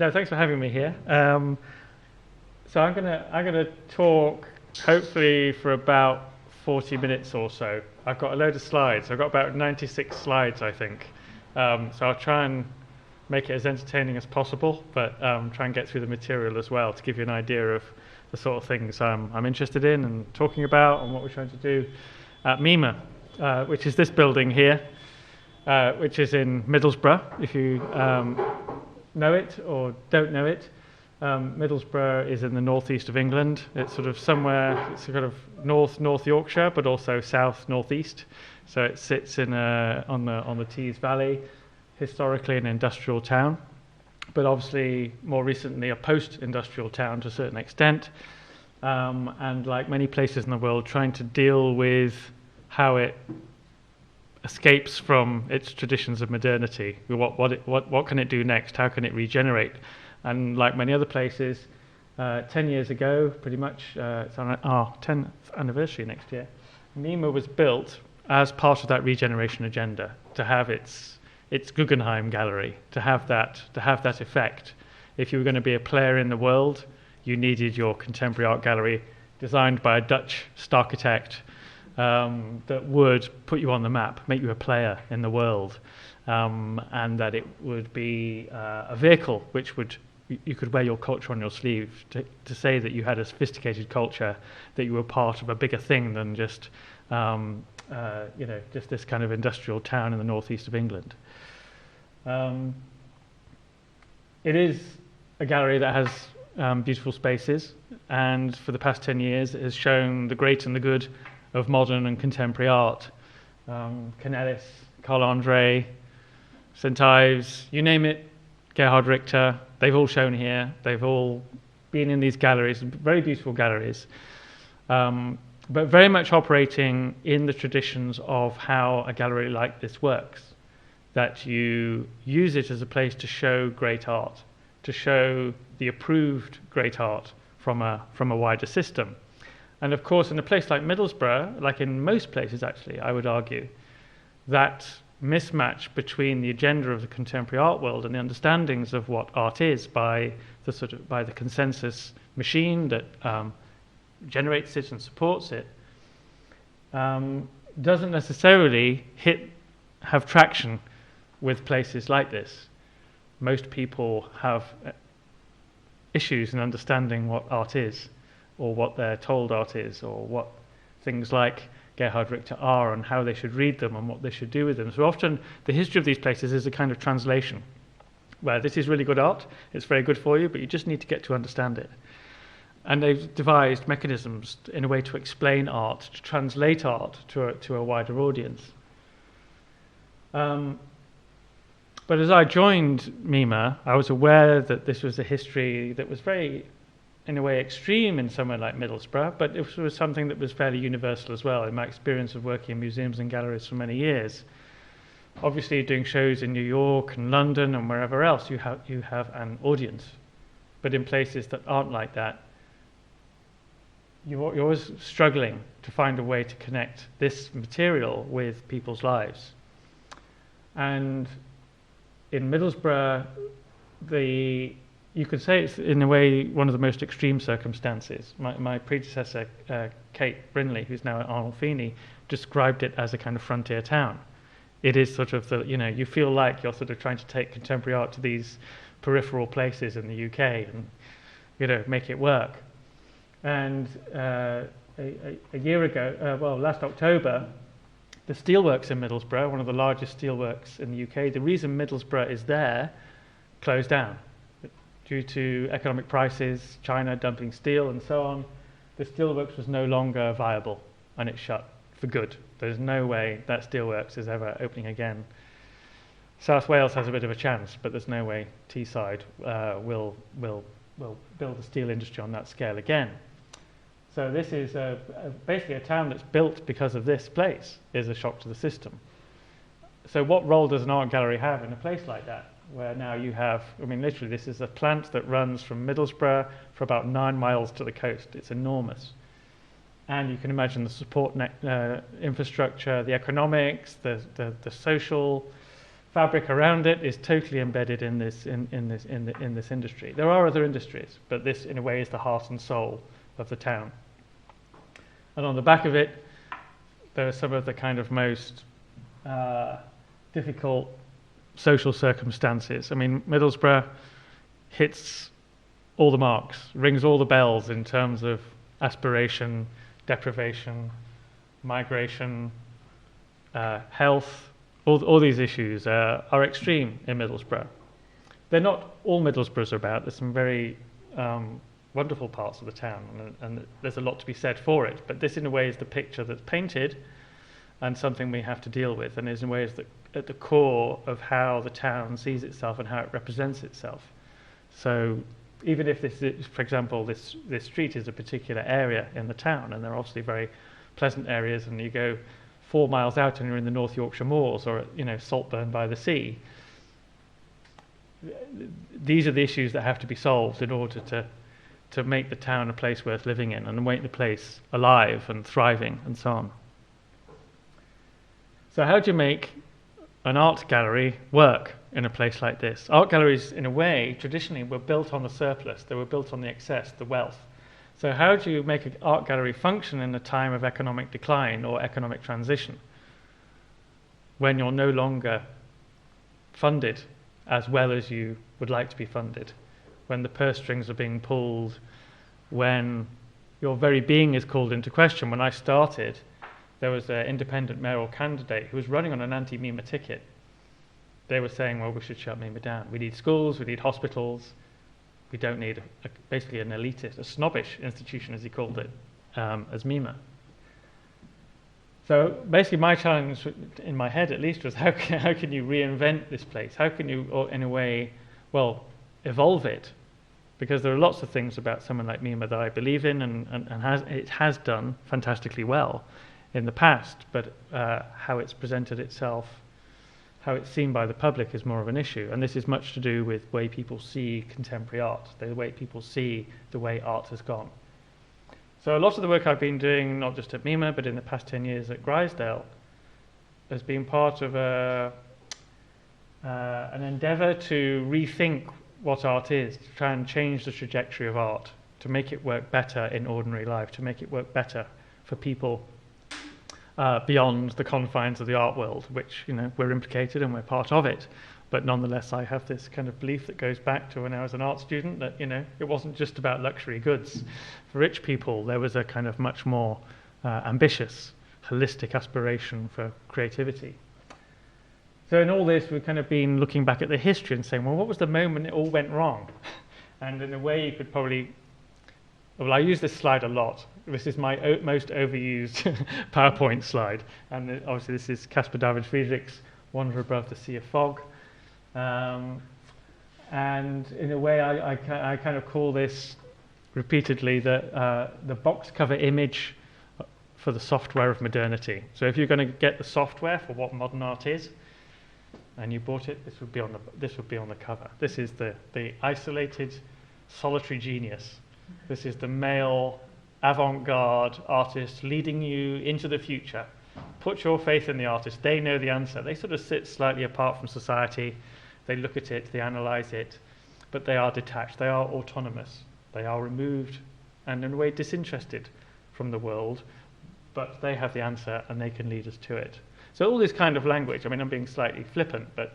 No, thanks for having me here. So I'm gonna talk hopefully for about 40 minutes or so. I've got a load of slides. I've got about 96 slides, I think. So I'll try and make it as entertaining as possible, but try and get through the material as well to give you an idea of the sort of things I'm interested in and talking about and what we're trying to do at MIMA, which is this building here, which is in Middlesbrough, if you know it or don't know it. Middlesbrough is in the northeast of England. It's sort of somewhere, it's kind of North Yorkshire, but also south northeast. So it sits in on the Tees Valley, historically an industrial town, but obviously more recently a post-industrial town to a certain extent. And like many places in the world, trying to deal with how it escapes from its traditions of modernity. What can it do next? How can it regenerate? And like many other places, 10 years ago, pretty much, it's on our 10th anniversary next year, MIMA was built as part of that regeneration agenda, to have its Guggenheim gallery, to have that effect. If you were going to be a player in the world, you needed your contemporary art gallery designed by a Dutch architect that would put you on the map, make you a player in the world, and that it would be a vehicle which you could wear your culture on your sleeve to say that you had a sophisticated culture, that you were part of a bigger thing than just just this kind of industrial town in the northeast of England. It is a gallery that has beautiful spaces, and for the past 10 years it has shown the great and the good of modern and contemporary art. Canellis, Carl Andre, St. Ives, you name it, Gerhard Richter, they've all shown here. They've all been in these galleries, very beautiful galleries, but very much operating in the traditions of how a gallery like this works, that you use it as a place to show great art, to show the approved great art from a wider system. And of course, in a place like Middlesbrough, like in most places actually, I would argue, that mismatch between the agenda of the contemporary art world and the understandings of what art is by the consensus machine that generates it and supports it, doesn't necessarily have traction with places like this. Most people have issues in understanding what art is, or what they're told art is, or what things like Gerhard Richter are and how they should read them and what they should do with them. So often the history of these places is a kind of translation, where this is really good art, it's very good for you, but you just need to get to understand it. And they've devised mechanisms in a way to explain art, to translate art to a wider audience. But as I joined MIMA, I was aware that this was a history that was very, in a way, extreme in somewhere like Middlesbrough, but it was something that was fairly universal as well in my experience of working in museums and galleries for many years. Obviously, doing shows in New York and London and wherever else, you have an audience. But in places that aren't like that, you're always struggling to find a way to connect this material with people's lives. And in Middlesbrough, you could say it's in a way one of the most extreme circumstances. My predecessor, Kate Brinley, who's now at Arnold Feeney, described it as a kind of frontier town. It is sort of you feel like you're sort of trying to take contemporary art to these peripheral places in the UK and make it work. And a year ago, last October, the steelworks in Middlesbrough, one of the largest steelworks in the UK, the reason Middlesbrough is there, closed down. Due to economic prices, China dumping steel and so on, the steelworks was no longer viable and it shut for good. There's no way that steelworks is ever opening again. South Wales has a bit of a chance, but there's no way Teesside will build a steel industry on that scale again. So this is basically a town that's built because of this place, is a shock to the system. So what role does an art gallery have in a place like that, where now you have, literally this is a plant that runs from Middlesbrough for about 9 miles to the coast. It's enormous. And you can imagine the support infrastructure, the economics, the social fabric around it is totally embedded in this industry. There are other industries, but this in a way is the heart and soul of the town. And on the back of it, there are some of the kind of most difficult social circumstances. I mean, Middlesbrough hits all the marks, rings all the bells in terms of aspiration, deprivation, migration, health. All these issues are extreme in Middlesbrough. They're not all Middlesbroughs are about. There's some very wonderful parts of the town, and there's a lot to be said for it. But this, in a way, is the picture that's painted, and something we have to deal with, and is in ways that at the core of how the town sees itself and how it represents itself. So even if this is, for example, this street is a particular area in the town, and they're obviously very pleasant areas, and you go 4 miles out and you're in the North Yorkshire Moors or at, Saltburn by the sea. These are the issues that have to be solved in order to make the town a place worth living in and make the place alive and thriving and so on. So how do you make an art gallery work in a place like this? Art galleries, in a way, traditionally were built on the surplus. They were built on the excess, the wealth. So how do you make an art gallery function in a time of economic decline or economic transition when you're no longer funded as well as you would like to be funded, when the purse strings are being pulled, when your very being is called into question? When I started, there was an independent mayoral candidate who was running on an anti-MEMA ticket. They were saying, well, we should shut MEMA down. We need schools, we need hospitals. We don't need basically an elitist, a snobbish institution, as he called it, as MEMA. So basically my challenge, in my head at least, was how can you reinvent this place? How can you, or in a way, evolve it? Because there are lots of things about someone like MEMA that I believe in, and it has done fantastically well in the past, but how it's presented itself, how it's seen by the public is more of an issue. And this is much to do with the way people see contemporary art, the way people see the way art has gone. So a lot of the work I've been doing, not just at MEMA, but in the past 10 years at Grisdale, has been part of an endeavour to rethink what art is, to try and change the trajectory of art, to make it work better in ordinary life, to make it work better for people beyond the confines of the art world, which we're implicated and we're part of it. But nonetheless, I have this kind of belief that goes back to when I was an art student, that it wasn't just about luxury goods. For rich people, there was a kind of much more ambitious, holistic aspiration for creativity. So in all this, we've kind of been looking back at the history and saying, well, what was the moment it all went wrong? And in a way, you could probably... Well, I use this slide a lot. This is my most overused PowerPoint slide. And obviously this is Caspar David Friedrich's Wander Above the Sea of Fog. And in a way, I kind of call this repeatedly the box cover image for the software of modernity. So if you're going to get the software for what modern art is, and you bought it, this would be on the cover. This is the isolated, solitary genius. This is the male avant-garde artist leading you into the future. Put your faith in the artist. They know the answer. They sort of sit slightly apart from society. They look at it, they analyze it, but they are detached. They are autonomous. They are removed and in a way disinterested from the world, but they have the answer and they can lead us to it. So all this kind of language, I mean, I'm being slightly flippant, but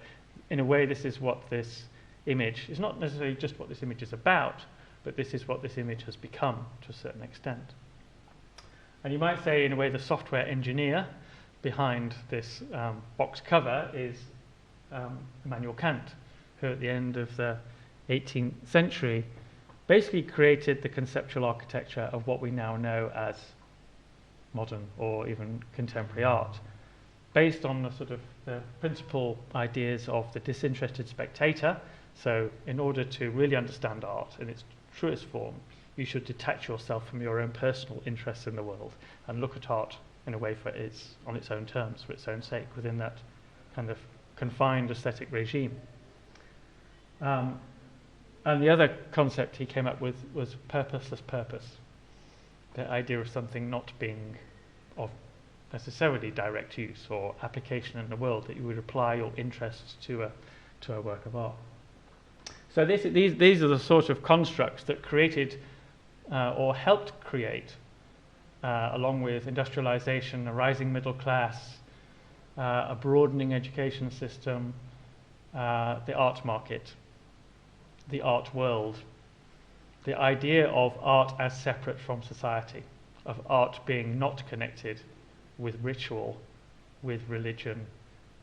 in a way this is what this image is, not necessarily just what this image is about, but this is what this image has become to a certain extent. And you might say, in a way, the software engineer behind this box cover is Immanuel Kant, who at the end of the 18th century basically created the conceptual architecture of what we now know as modern or even contemporary art, based on the sort of the principal ideas of the disinterested spectator. So in order to really understand art in its truest form, you should detach yourself from your own personal interests in the world and look at art in a way on its own terms, for its own sake, within that kind of confined aesthetic regime. And the other concept he came up with was purposeless purpose, the idea of something not being of necessarily direct use or application in the world, that you would apply your interests to a work of art. So these are the sort of constructs that created or helped create, along with industrialization, a rising middle class, a broadening education system, the art market, the art world, the idea of art as separate from society, of art being not connected with ritual, with religion,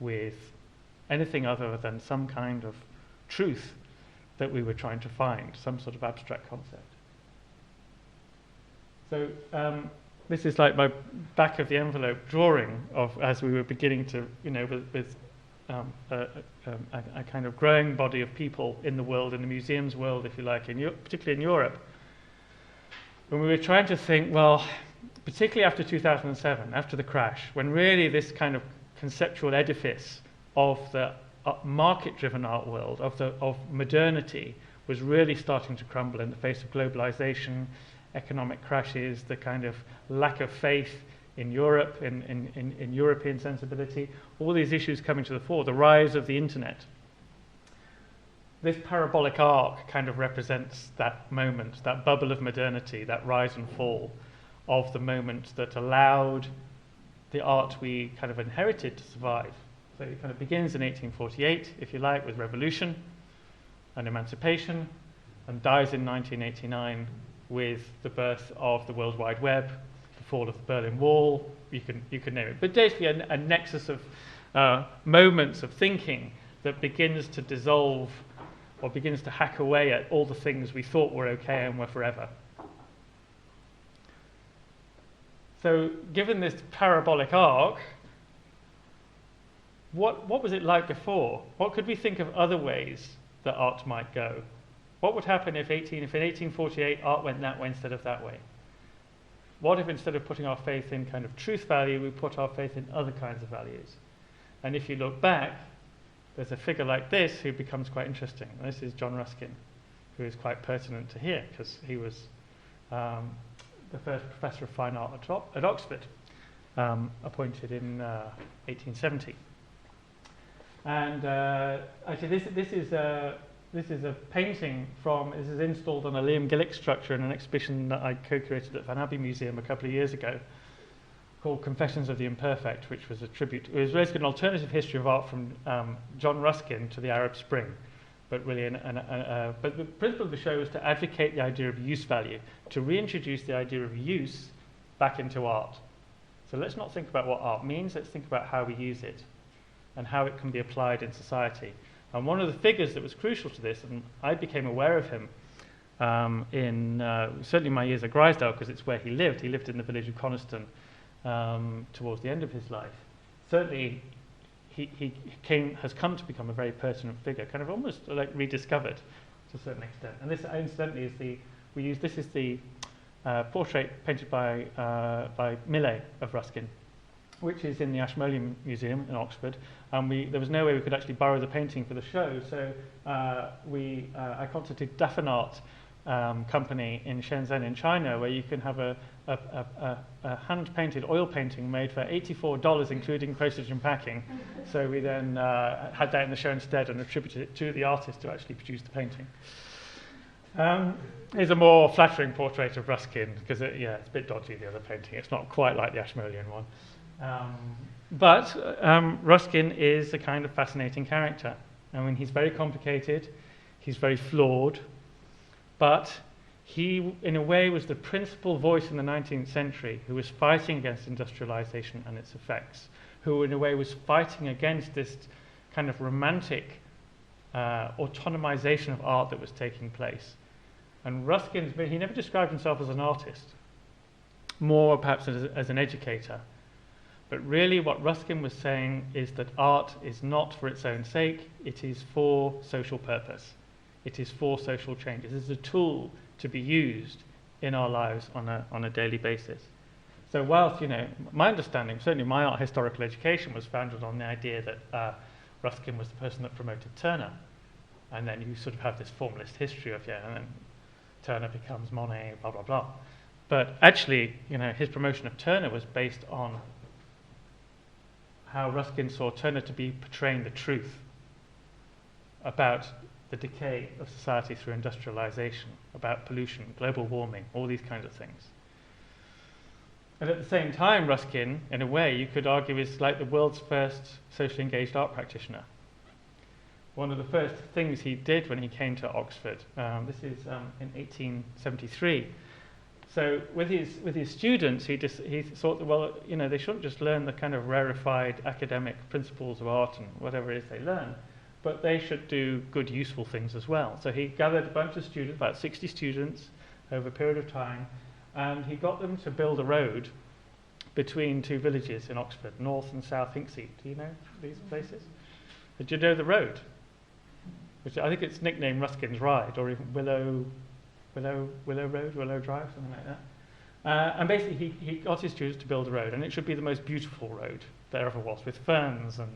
with anything other than some kind of truth that we were trying to find, some sort of abstract concept. So this is like my back of the envelope drawing of, as we were beginning to, with a kind of growing body of people in the world, in the museums world, if you like, particularly in Europe, when we were trying to think, well, particularly after 2007, after the crash, when really this kind of conceptual edifice of the market-driven art world, of modernity, was really starting to crumble in the face of globalization, economic crashes, the kind of lack of faith in Europe, in European sensibility, all these issues coming to the fore, the rise of the internet. This parabolic arc kind of represents that moment, that bubble of modernity, that rise and fall of the moment that allowed the art we kind of inherited to survive. So it kind of begins in 1848, if you like, with revolution and emancipation, and dies in 1989 with the birth of the World Wide Web, the fall of the Berlin Wall, you can name it. But basically a nexus of moments of thinking that begins to dissolve or begins to hack away at all the things we thought were okay and were forever. So given this parabolic arc, what was it like before? What could we think of other ways that art might go? What would happen if in 1848 art went that way instead of that way? What if instead of putting our faith in kind of truth value, we put our faith in other kinds of values? And if you look back, there's a figure like this who becomes quite interesting. And this is John Ruskin, who is quite pertinent to here because he was the first professor of fine art at Oxford, appointed in 1870. And actually, this is a painting this is installed on a Liam Gillick structure in an exhibition that I co-curated at Van Abbey Museum a couple of years ago, called Confessions of the Imperfect, which was a tribute. It was basically an alternative history of art from John Ruskin to the Arab Spring. But really, but the principle of the show is to advocate the idea of use value, to reintroduce the idea of use back into art. So let's not think about what art means, let's think about how we use it and how it can be applied in society. And one of the figures that was crucial to this, and I became aware of him in certainly my years at Grisdale, because it's where he lived. He lived in the village of Coniston towards the end of his life. Certainly, he has come to become a very pertinent figure, kind of almost like rediscovered to a certain extent. And this, incidentally, is the portrait painted by Millet of Ruskin, which is in the Ashmolean Museum in Oxford. And there was no way we could actually borrow the painting for the show, so I contacted Daffin Art company in Shenzhen in China, where you can have a hand-painted oil painting made for $84, including postage and packing. So we then had that in the show instead and attributed it to the artist who actually produced the painting. Here's a more flattering portrait of Ruskin, because it's a bit dodgy, the other painting. It's not quite like the Ashmolean one. But Ruskin is a kind of fascinating character. I mean, he's very complicated, he's very flawed, but he, in a way, was the principal voice in the 19th century who was fighting against industrialization and its effects, who, in a way, was fighting against this kind of romantic autonomization of art that was taking place. And Ruskin, he never described himself as an artist, more perhaps as an educator. But really what Ruskin was saying is that art is not for its own sake, it is for social purpose. It is for social change. It is a tool to be used in our lives on a daily basis. So whilst, my understanding, certainly my art historical education was founded on the idea that Ruskin was the person that promoted Turner. And then you sort of have this formalist history of, and then Turner becomes Monet, blah, blah, blah. But actually, his promotion of Turner was based on how Ruskin saw Turner to be portraying the truth about the decay of society through industrialization, about pollution, global warming, all these kinds of things. And at the same time, Ruskin, in a way, you could argue is like the world's first socially engaged art practitioner. One of the first things he did when he came to Oxford, this is in 1873. So with his students, he thought that, well, you know, they shouldn't just learn the kind of rarefied academic principles of art and whatever it is they learn, but they should do good, useful things as well. So he gathered a bunch of students, about 60 students, over a period of time, and he got them to build a road between two villages in Oxford, North and South Hinksey. Do you know these places? Did you know the road? Which I think it's nicknamed Ruskin's Ride, or even Willow Road, Willow Drive, something like that. And basically he got his students to build a road, and it should be the most beautiful road there ever was, with ferns and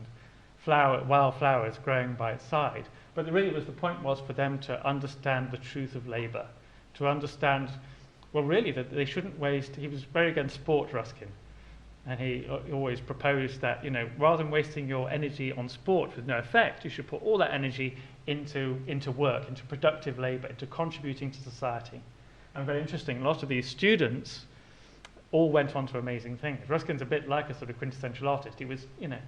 wild flowers growing by its side. But the point was for them to understand the truth of labour, to understand, well, really, that they shouldn't waste. He was very against sport, Ruskin, and he always proposed that, you know, rather than wasting your energy on sport with no effect, you should put all that energy into work, into productive labour, into contributing to society. And very interesting, a lot of these students all went on to amazing things. Ruskin's a bit like a sort of quintessential artist. He was, you know,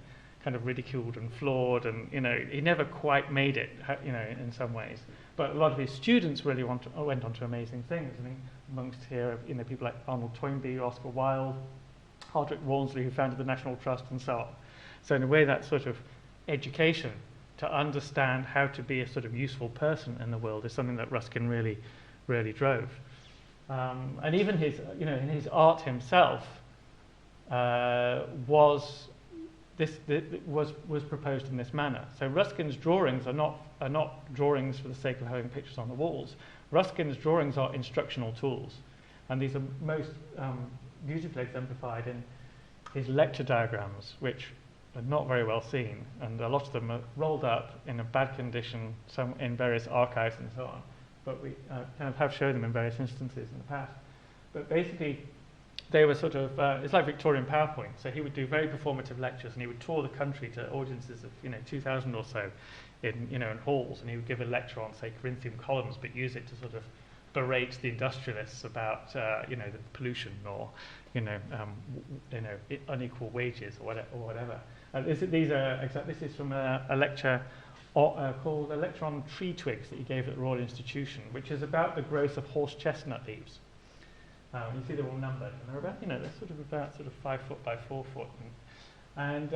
kind of ridiculed and flawed, and, you know, he never quite made it, you know, in some ways. But a lot of his students really went on to amazing things. I mean, amongst here, you know, people like Arnold Toynbee, Oscar Wilde, Hardwick Walmsley, who founded the National Trust, and so on. So in a way, that sort of education to understand how to be a sort of useful person in the world is something that Ruskin really, really drove. And even his, you know, in his art himself was proposed in this manner. So Ruskin's drawings are not drawings for the sake of having pictures on the walls. Ruskin's drawings are instructional tools, and these are most beautifully exemplified in his lecture diagrams, which are not very well seen, and a lot of them are rolled up in a bad condition, some in various archives and so on. But we kind of have shown them in various instances in the past. But basically, they were sort of, it's like Victorian PowerPoint. So he would do very performative lectures, and he would tour the country to audiences of, you know, 2,000 or so in, you know, in halls, and he would give a lecture on, say, Corinthian columns, but use it to sort of berate the industrialists about, you know, the pollution or, you know, unequal wages or whatever. This is from a lecture called A Lecture on Tree Twigs that he gave at the Royal Institution, which is about the growth of horse chestnut leaves. You see they're all numbered, and they're about, you know, they're sort of 5 foot by 4 foot, and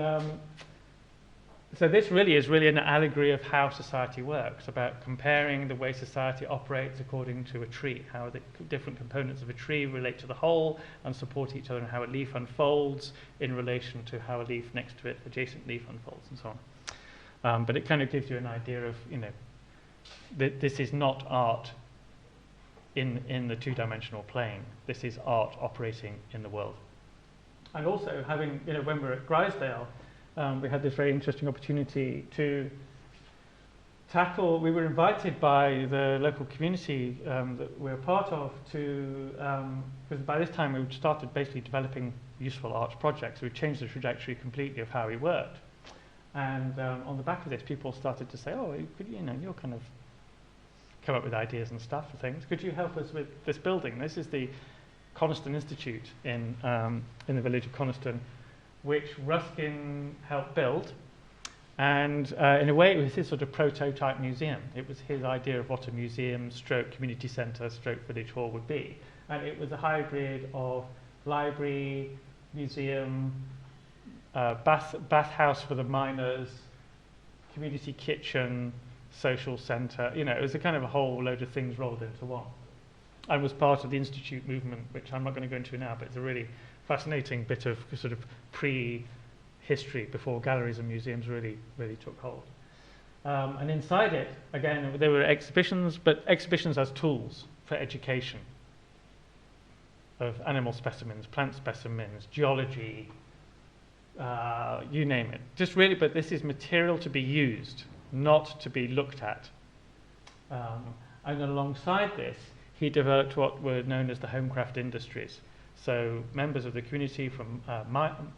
so this really is an allegory of how society works, about comparing the way society operates according to a tree, how the different components of a tree relate to the whole and support each other, and how a leaf unfolds in relation to how a leaf next to it, adjacent leaf, unfolds, and so on. But it kind of gives you an idea of, you know, this is not art in the two-dimensional plane. This is art operating in the world. And also having, you know, when we were at Grisdale, we had this very interesting opportunity to tackle, we were invited by the local community that we're part of to, because by this time we started basically developing useful arts projects. We changed the trajectory completely of how we worked. And on the back of this, people started to say, oh, you know, you're kind of come up with ideas and stuff for things. Could you help us with this building? This is the Coniston Institute in the village of Coniston, which Ruskin helped build. And in a way, it was his sort of prototype museum. It was his idea of what a museum stroke community centre stroke village hall would be. And it was a hybrid of library, museum, bathhouse for the miners, community kitchen, social centre. You know, it was a kind of a whole load of things rolled into one. And was part of the Institute movement, which I'm not going to go into now, but it's a really fascinating bit of sort of pre-history before galleries and museums really took hold. And inside it, again, there were exhibitions, but exhibitions as tools for education of animal specimens, plant specimens, geology, you name it. Just really, but this is material to be used, not to be looked at. And alongside this, he developed what were known as the homecraft industries. So members of the community from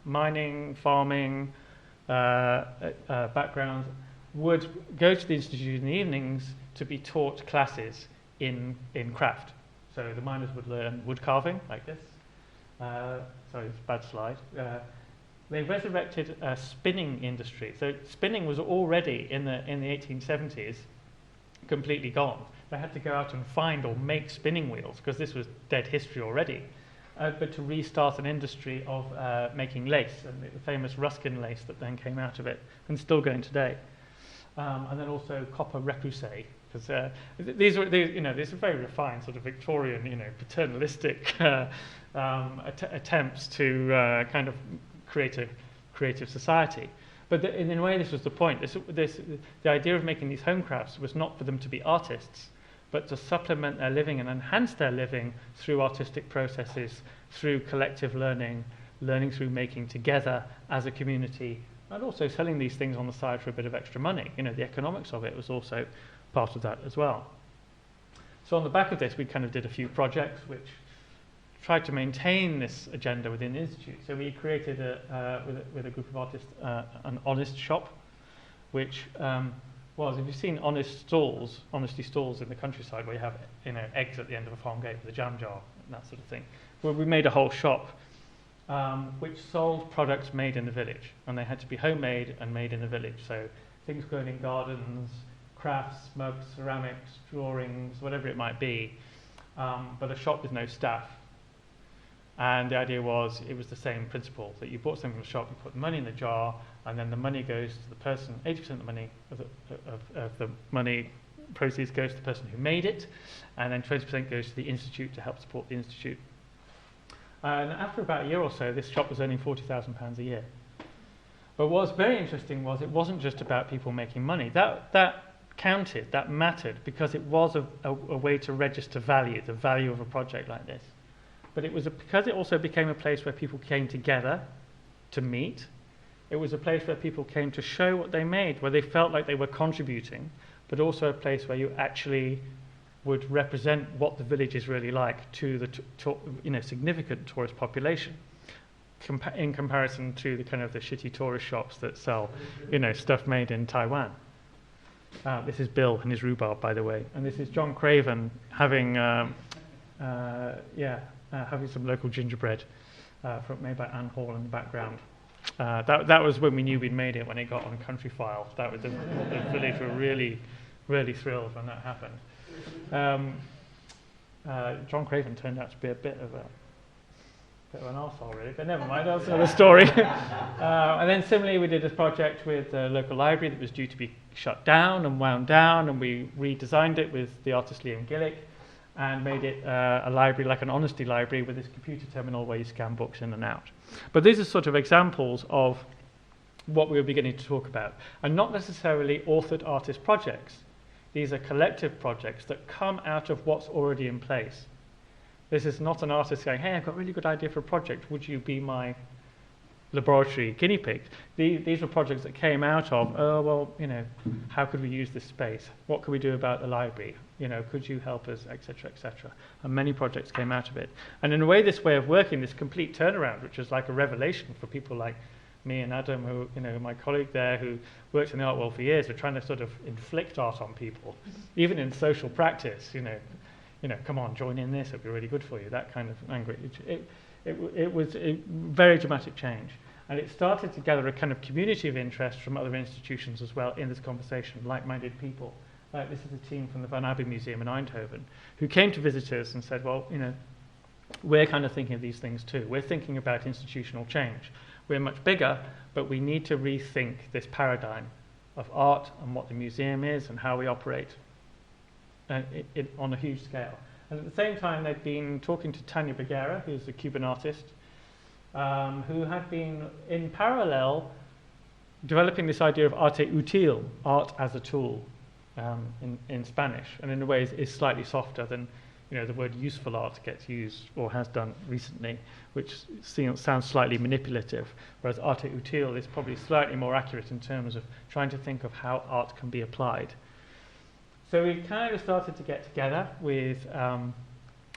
mining, farming, backgrounds would go to the institute in the evenings to be taught classes in craft. So the miners would learn wood carving, like this. Sorry, it's a bad slide. They resurrected a spinning industry. So spinning was already in the 1870s completely gone. They had to go out and find or make spinning wheels because this was dead history already. But to restart an industry of making lace, and the famous Ruskin lace that then came out of it, and still going today. And then also copper repoussé, because these are very refined sort of Victorian, paternalistic attempts to kind of create a creative society. But in a way, this was the point. The idea of making these home crafts was not for them to be artists, but to supplement their living and enhance their living through artistic processes, through collective learning through making together as a community, and also selling these things on the side for a bit of extra money. The economics of it was also part of that as well. So on the back of this, we kind of did a few projects which tried to maintain this agenda within the institute. So we created, with a group of artists, an honest shop, which was, if you've seen honesty stalls in the countryside where you have eggs at the end of a farm gate with a jam jar and that sort of thing, well, we made a whole shop which sold products made in the village, and they had to be homemade and made in the village. So things grown in gardens, crafts, mugs, ceramics, drawings, whatever it might be, but a shop with no staff. And the idea was, it was the same principle, that you bought something from the shop, you put the money in the jar, and then the money goes to the person, 80% of the money of the money proceeds goes to the person who made it, and then 20% goes to the institute to help support the institute. And after about a year or so, this shop was earning £40,000 a year. But what was very interesting was it wasn't just about people making money. That counted, that mattered, because it was a way to register value, the value of a project like this. But it was because it also became a place where people came together to meet. It was a place where people came to show what they made, where they felt like they were contributing, but also a place where you actually would represent what the village is really like to the significant tourist population, in comparison to the kind of the shitty tourist shops that sell stuff made in Taiwan. This is Bill and his rhubarb, by the way, and this is John Craven having having some local gingerbread made by Anne Hall in the background. That was when we knew we'd made it, when it got on Country File. That was the village were really, really thrilled when that happened. John Craven turned out to be a bit of an arsehole, really, but never mind, that's another story. And then similarly, we did a project with the local library that was due to be shut down and wound down, and we redesigned it with the artist Liam Gillick, and made it a library, like an honesty library, with this computer terminal where you scan books in and out. But these are sort of examples of what we were beginning to talk about, and not necessarily authored artist projects. These are collective projects that come out of what's already in place. This is not an artist going, hey, I've got a really good idea for a project, would you be my laboratory guinea pig? These were projects that came out of, how could we use this space? What could we do about the library? Could you help us, etc., etc. And many projects came out of it. And in a way, this way of working, this complete turnaround, which was like a revelation for people like me and Adam, who, my colleague there, who worked in the art world for years, were trying to sort of inflict art on people, even in social practice. Come on, join in this; it'll be really good for you. That kind of language. It was a very dramatic change, and it started to gather a kind of community of interest from other institutions as well in this conversation, like-minded people. This is a team from the Van Abbe Museum in Eindhoven who came to visit us and said, well, we're kind of thinking of these things too. We're thinking about institutional change. We're much bigger, but we need to rethink this paradigm of art and what the museum is and how we operate on a huge scale. And at the same time, they'd been talking to Tania Beguera, who's a Cuban artist, who had been, in parallel, developing this idea of arte útil, art as a tool, in Spanish, and in a way is slightly softer than the word useful art gets used or has done recently, which sounds slightly manipulative, whereas arte útil is probably slightly more accurate in terms of trying to think of how art can be applied. So we kind of started to get together with the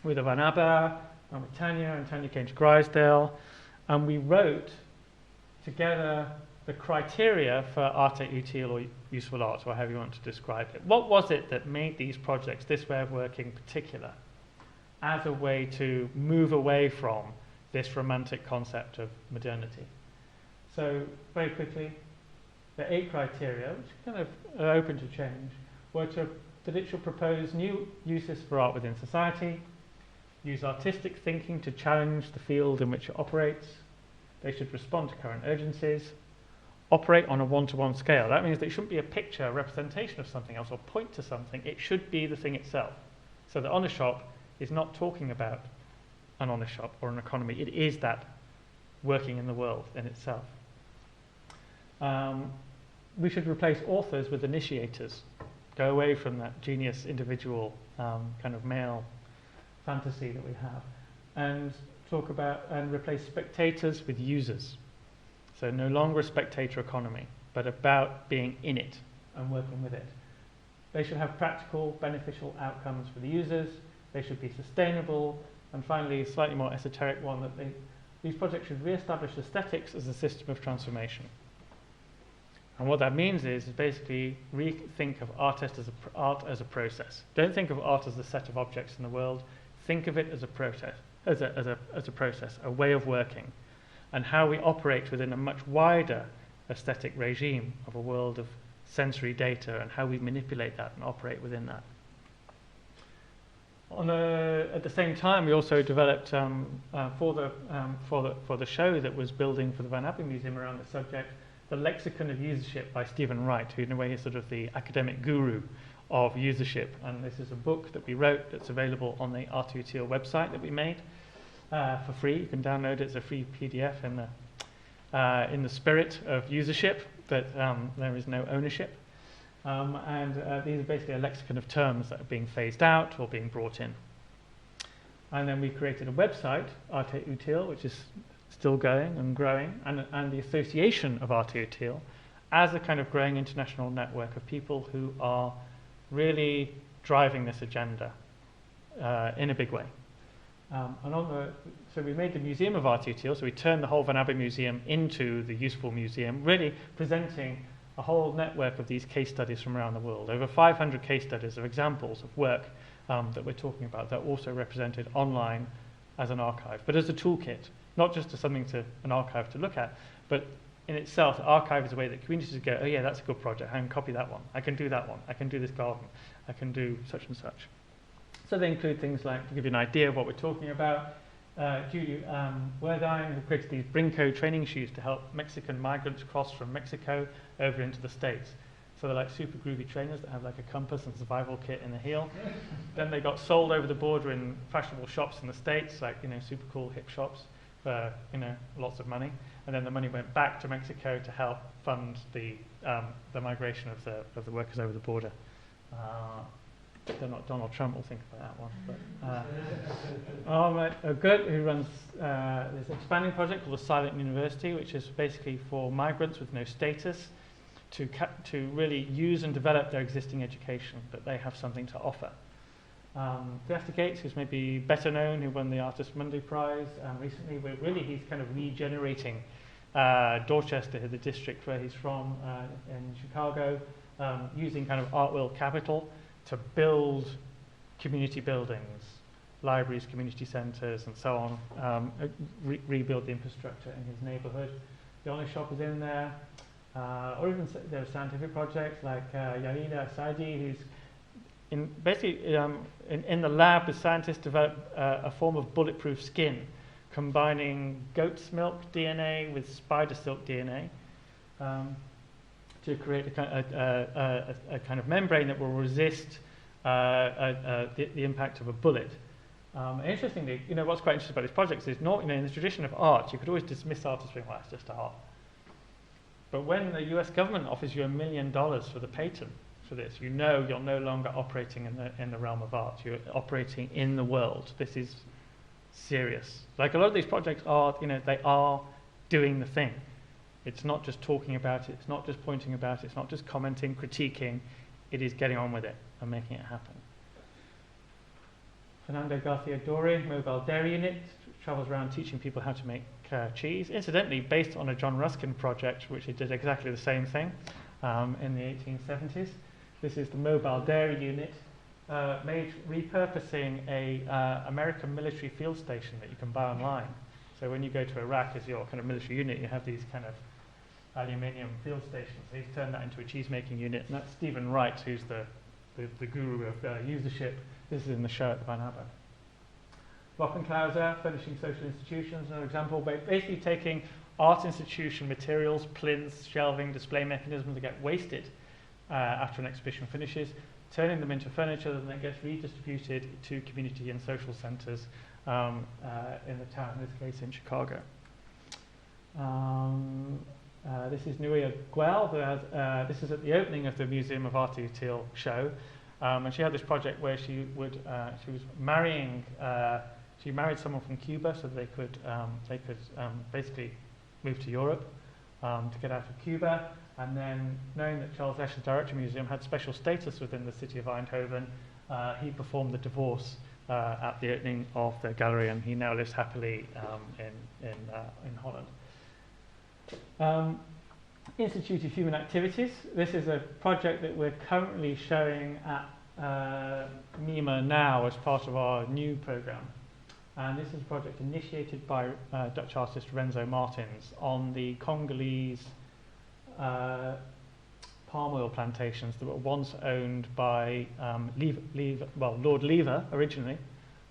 Van Abbe and with Tania, and Tania came to Grisdale, and we wrote together the criteria for arte utile or useful art, or however you want to describe it. What was it that made these projects, this way of working particular, as a way to move away from this romantic concept of modernity? So, very quickly, the 8 criteria, which kind of are open to change, were that it should propose new uses for art within society, use artistic thinking to challenge the field in which it operates, they should respond to current urgencies, operate on a one-to-one scale. That means that it shouldn't be a picture, a representation of something else, or point to something. It should be the thing itself. So the honest shop is not talking about an honest shop or an economy. It is that working in the world in itself. We should replace authors with initiators. Go away from that genius individual kind of male fantasy that we have, and talk about and replace spectators with users. So no longer a spectator economy, but about being in it and working with it. They should have practical, beneficial outcomes for the users. They should be sustainable. And finally, a slightly more esoteric one, that these projects should re-establish aesthetics as a system of transformation. And what that means is basically rethink of art as a process. Don't think of art as a set of objects in the world. Think of it as a process, a way of working, and how we operate within a much wider aesthetic regime of a world of sensory data, and how we manipulate that and operate within that. At the same time, we also developed for the show that was building for the Van Abbe Museum around the subject, The Lexicon of Usership by Stephen Wright, who in a way is sort of the academic guru of usership. And this is a book that we wrote that's available on the Arte Utile website that we made for free. You can download it as a free PDF in the spirit of usership, but there is no ownership. These are basically a lexicon of terms that are being phased out or being brought in. And then we created a website, Arte Utile, which is still going and growing, and the association of Arte Utile as a kind of growing international network of people who are really driving this agenda in a big way. So we made the Museum of Arte Utile, so we turned the whole Van Abbe Museum into the Useful Museum, really presenting a whole network of these case studies from around the world. Over 500 case studies of examples of work that we're talking about that are also represented online as an archive, but as a toolkit, not just as something an archive to look at, but in itself, the archive is a way that communities go, oh yeah, that's a good project, I can copy that one, I can do that one, I can do this garden, I can do such and such. So they include things like, to give you an idea of what we're talking about, Julie Werdine, who created these Brinco training shoes to help Mexican migrants cross from Mexico over into the States. So they're like super groovy trainers that have like a compass and survival kit in the heel. Then they got sold over the border in fashionable shops in the States, like, super cool hip shops for, lots of money. And then the money went back to Mexico to help fund the migration of the workers over the border. Not Donald Trump will think about that one. But Gert, who runs this expanding project called the Silent University, which is basically for migrants with no status to really use and develop their existing education, that they have something to offer. Theatre Gates, who's maybe better known, who won the Artist Monday Prize recently, where really he's kind of regenerating Dorchester, the district where he's from in Chicago, using kind of art will capital to build community buildings, libraries, community centres, and so on, rebuild the infrastructure in his neighbourhood. The Honest Shop is in there, or even there are scientific projects like Yarina Saidi, who's in the lab, the scientists developed a form of bulletproof skin, combining goat's milk DNA with spider silk DNA. To create a kind of membrane that will resist the impact of a bullet. Interestingly, what's quite interesting about these projects is not, in the tradition of art, you could always dismiss art as being, well, it's just art. But when the US government offers you $1 million for the patent for this, you're no longer operating in the realm of art. You're operating in the world. This is serious. Like a lot of these projects are, they are doing the thing. It's not just talking about it, it's not just pointing about it, it's not just commenting, critiquing, it is getting on with it and making it happen. Fernando Garcia Dore, Mobile Dairy Unit, travels around teaching people how to make cheese, incidentally based on a John Ruskin project, which he did exactly the same thing in the 1870s. This is the mobile dairy unit, repurposing a American military field station that you can buy online. So when you go to Iraq as your kind of military unit, you have these kind of aluminium field stations. So he's turned that into a cheese-making unit, and that's Stephen Wright, who's the guru of usership. This is in the show at the Van Aber. Lockenklauser, furnishing social institutions, another example, basically taking art institution materials, plinths, shelving, display mechanisms that get wasted after an exhibition finishes, turning them into furniture that then gets redistributed to community and social centres in the town, in this case in Chicago. This is Nuria Guel. This is at the opening of the Museum of Art Utile show, and she had this project where she was marrying. She married someone from Cuba so they could basically move to Europe to get out of Cuba. And then, knowing that Charles Escher's Directory Museum had special status within the city of Eindhoven, he performed the divorce at the opening of the gallery, and he now lives happily in Holland. Institute of Human Activities. This is a project that we're currently showing at MIMA now as part of our new programme. And this is a project initiated by Dutch artist Renzo Martins on the Congolese palm oil plantations that were once owned by Lord Lever, originally,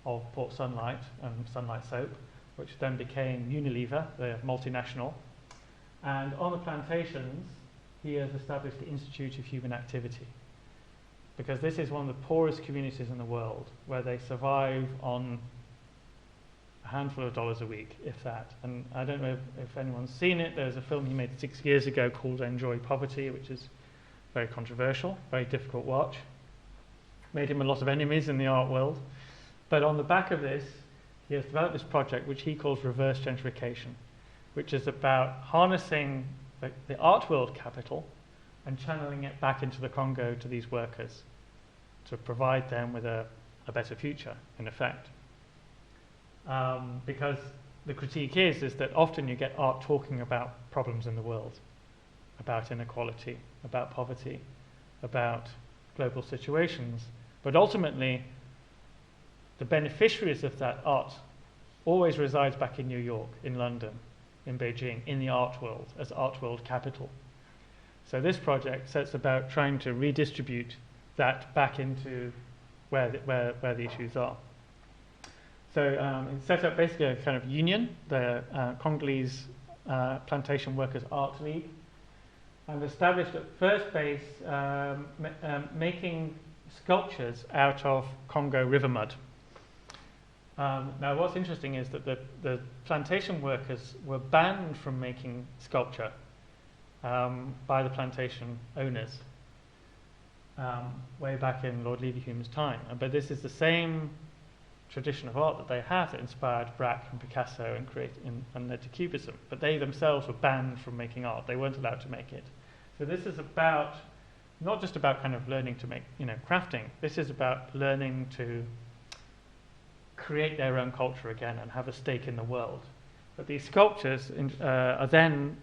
of Port Sunlight and Sunlight Soap, which then became Unilever, the multinational. And on the plantations, he has established the Institute of Human Activity, because this is one of the poorest communities in the world, where they survive on a handful of dollars a week, if that. And I don't know if anyone's seen it. There's a film he made 6 years ago called Enjoy Poverty, which is very controversial, very difficult watch. Made him a lot of enemies in the art world. But on the back of this, he has developed this project which he calls reverse gentrification, which is about harnessing the art world capital and channeling it back into the Congo to these workers to provide them with a better future, in effect. Because the critique is that often you get art talking about problems in the world, about inequality, about poverty, about global situations, but ultimately the beneficiaries of that art always resides back in New York, in London, in Beijing, in the art world, as art world capital. So this project sets about trying to redistribute that back into where the issues are. So it set up basically a kind of union, the Congolese Plantation Workers Art League, and established at first base making sculptures out of Congo River mud. Now what's interesting is that the plantation workers were banned from making sculpture by the plantation owners way back in Lord Leverhulme's time. But this is the same tradition of art that they have that inspired Braque and Picasso and led to Cubism. But they themselves were banned from making art. They weren't allowed to make it. So this is about, not just about kind of learning to make, crafting. This is about learning to create their own culture again and have a stake in the world. But these sculptures are then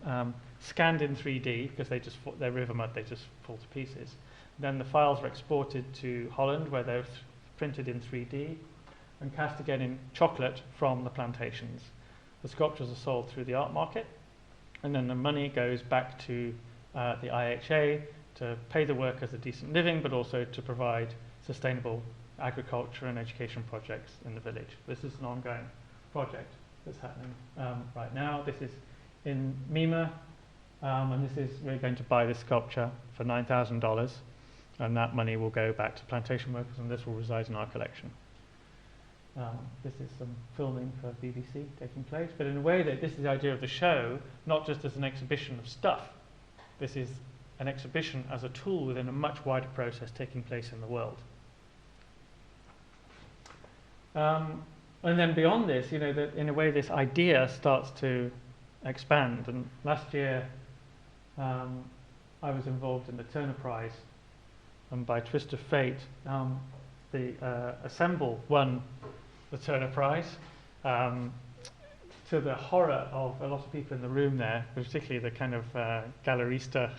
scanned in 3D because they're river mud, they just fall to pieces. Then the files are exported to Holland where they're printed in 3D and cast again in chocolate from the plantations. The sculptures are sold through the art market, and then the money goes back to the IHA to pay the workers a decent living, but also to provide sustainable agriculture and education projects in the village. This is an ongoing project that's happening right now. This is in Mima, and we're going to buy this sculpture for $9,000, and that money will go back to plantation workers, and this will reside in our collection. This is some filming for BBC taking place, but in a way that this is the idea of the show, not just as an exhibition of stuff. This is an exhibition as a tool within a much wider process taking place in the world. And then beyond this, that in a way this idea starts to expand. And last year, I was involved in the Turner Prize, and by twist of fate, the Assemble won the Turner Prize to the horror of a lot of people in the room there, particularly the kind of gallerista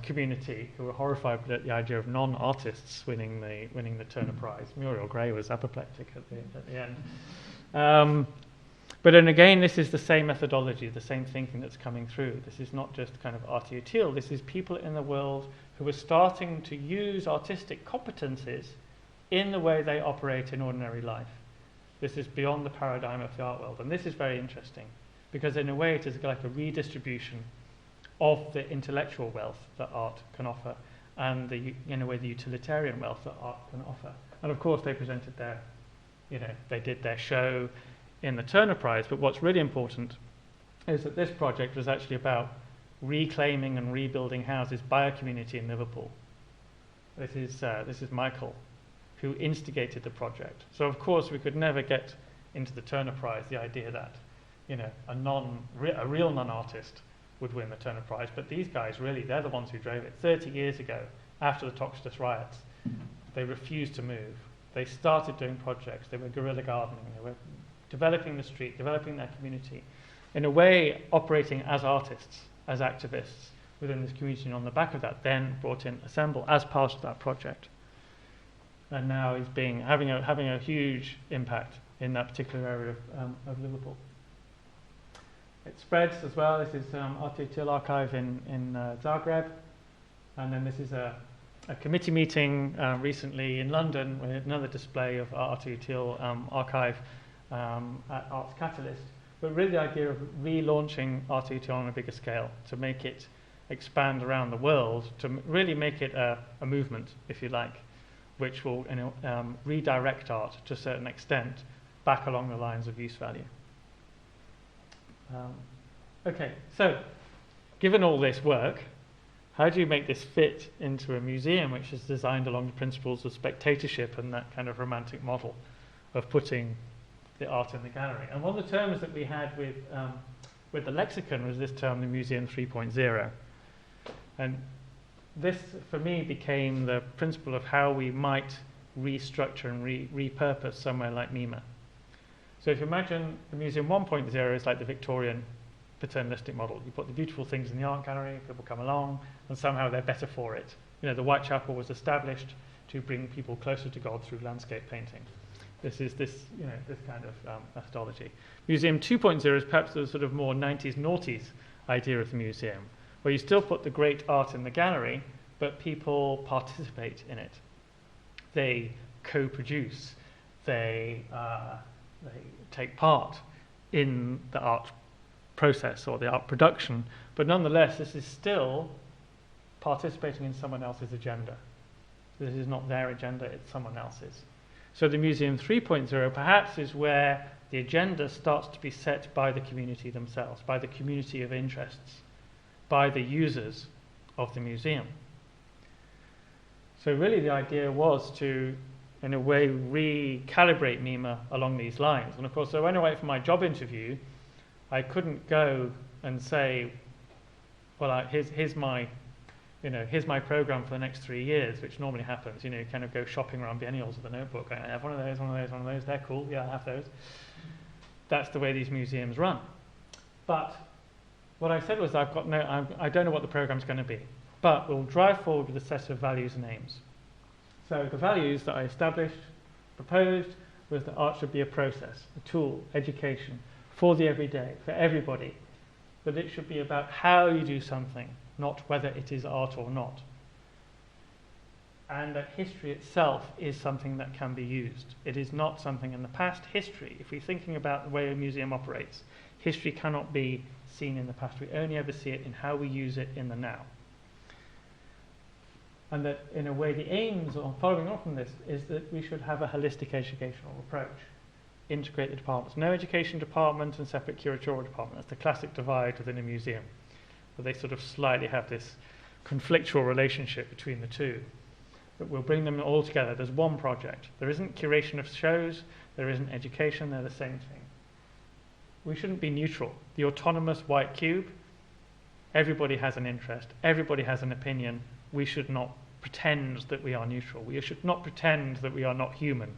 community, who were horrified at the idea of non-artists winning the Turner Prize. Muriel Gray was apoplectic at the end. But then again, this is the same methodology, the same thinking that's coming through. This is not just kind of art utile. This is people in the world who are starting to use artistic competencies in the way they operate in ordinary life. This is beyond the paradigm of the art world. And this is very interesting, because in a way it is like a redistribution of the intellectual wealth that art can offer, and in a way the utilitarian wealth that art can offer. And of course they presented they did their show in the Turner Prize, but what's really important is that this project was actually about reclaiming and rebuilding houses by a community in Liverpool. This is Michael, who instigated the project. So of course we could never get into the Turner Prize the idea that a real non-artist would win the Turner Prize, but these guys really, they're the ones who drove it. 30 years ago, after the Toxteth riots, they refused to move. They started doing projects. They were guerrilla gardening. They were developing the street, developing their community, in a way operating as artists, as activists within this community, and on the back of that then brought in Assemble as part of that project. And now he's having a huge impact in that particular area of Liverpool. It spreads as well. This is Art Utile Archive in Zagreb, and then this is a committee meeting recently in London with another display of Art Utile Archive at Arts Catalyst. But really the idea of relaunching Art Utile on a bigger scale, to make it expand around the world, to really make it a movement, if you like, which will redirect art to a certain extent back along the lines of use value. Okay, so given all this work, how do you make this fit into a museum which is designed along the principles of spectatorship and that kind of romantic model of putting the art in the gallery? And one of the terms that we had with the lexicon was this term, the Museum 3.0. And this, for me, became the principle of how we might restructure and repurpose somewhere like NEMA. So if you imagine the Museum 1.0 is like the Victorian paternalistic model. You put the beautiful things in the art gallery, people come along, and somehow they're better for it. Whitechapel was established to bring people closer to God through landscape painting. This is this kind of methodology. Museum 2.0 is perhaps the sort of more 90s, noughties idea of the museum, where you still put the great art in the gallery, but people participate in it. They co-produce. They take part in the art process or the art production, but nonetheless this is still participating in someone else's agenda. This is not their agenda, it's someone else's. So the Museum 3.0 perhaps is where the agenda starts to be set by the community themselves, by the community of interests, by the users of the museum. So really the idea was to, in a way, recalibrate NEMA along these lines. And of course, I went away from my job interview. I couldn't go and say, well, here's my program for the next 3 years, which normally happens. You kind of go shopping around biennials with a notebook. I have one of those. They're cool. Yeah, I have those. That's the way these museums run. But what I said was, I don't know what the program's going to be, but we'll drive forward with a set of values and aims. So the values that I established, proposed, was that art should be a process, a tool, education, for the everyday, for everybody. That it should be about how you do something, not whether it is art or not. And that history itself is something that can be used. It is not something in the past. History, if we're thinking about the way a museum operates, history cannot be seen in the past. We only ever see it in how we use it in the now. And that, in a way, the aims of following on from this is that we should have a holistic educational approach. Integrate the departments. No education department and separate curatorial department. That's the classic divide within a museum, where they sort of slightly have this conflictual relationship between the two. But we'll bring them all together. There's one project. There isn't curation of shows. There isn't education. They're the same thing. We shouldn't be neutral. The autonomous white cube, everybody has an interest. Everybody has an opinion. We should not pretend that we are neutral. We should not pretend that we are not human.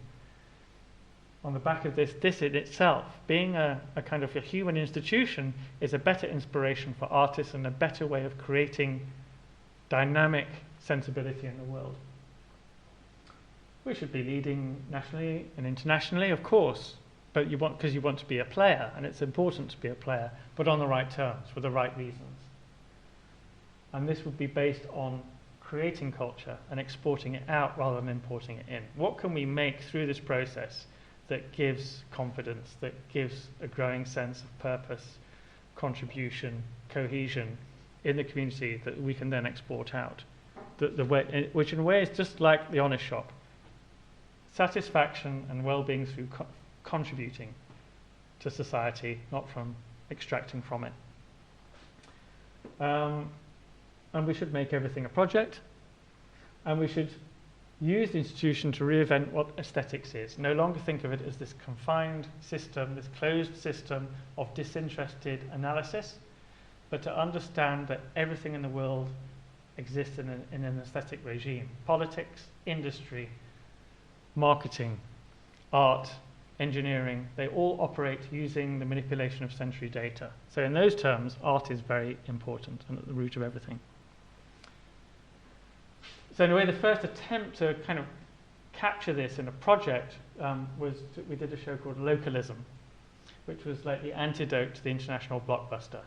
on the back of this in itself, being a kind of a human institution, is a better inspiration for artists and a better way of creating dynamic sensibility in the world. We should be leading nationally and internationally, of course, but because you want to be a player, and it's important to be a player, but on the right terms, for the right reasons. And this would be based on creating culture and exporting it out rather than importing it in. What can we make through this process that gives confidence, that gives a growing sense of purpose, contribution, cohesion in the community that we can then export out? Which in a way is just like the honest shop. Satisfaction and well-being through contributing to society, not from extracting from it. And we should make everything a project, and we should use the institution to reinvent what aesthetics is. No longer think of it as this confined system, this closed system of disinterested analysis, but to understand that everything in the world exists in an aesthetic regime. Politics, industry, marketing, art, engineering, they all operate using the manipulation of sensory data. So in those terms, art is very important and at the root of everything. So in a way, the first attempt to kind of capture this in a project we did a show called Localism, which was like the antidote to the international blockbuster.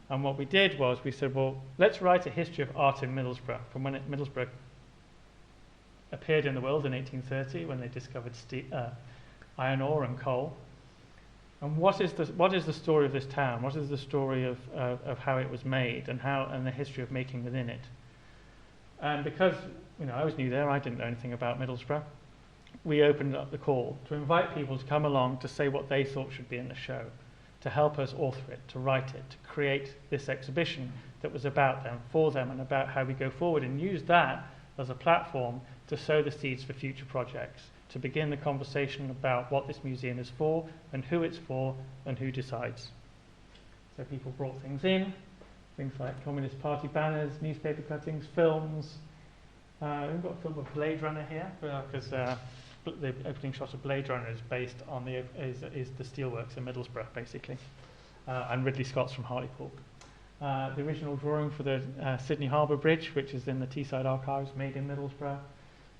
And what we did was we said, well, let's write a history of art in Middlesbrough, from when Middlesbrough appeared in the world in 1830, when they discovered iron ore and coal. And what is the story of this town? What is the story of how it was made and the history of making within it? And because I was new there, I didn't know anything about Middlesbrough, we opened up the call to invite people to come along to say what they thought should be in the show, to help us author it, to write it, to create this exhibition that was about them, for them, and about how we go forward, and use that as a platform to sow the seeds for future projects, to begin the conversation about what this museum is for, and who it's for, and who decides. So people brought things in, things like Communist Party banners, newspaper cuttings, films. We've got a film of Blade Runner here, because the opening shot of Blade Runner is based on the steelworks in Middlesbrough, basically, and Ridley Scott's from Hartlepool. The original drawing for the Sydney Harbour Bridge, which is in the Teesside Archives, made in Middlesbrough.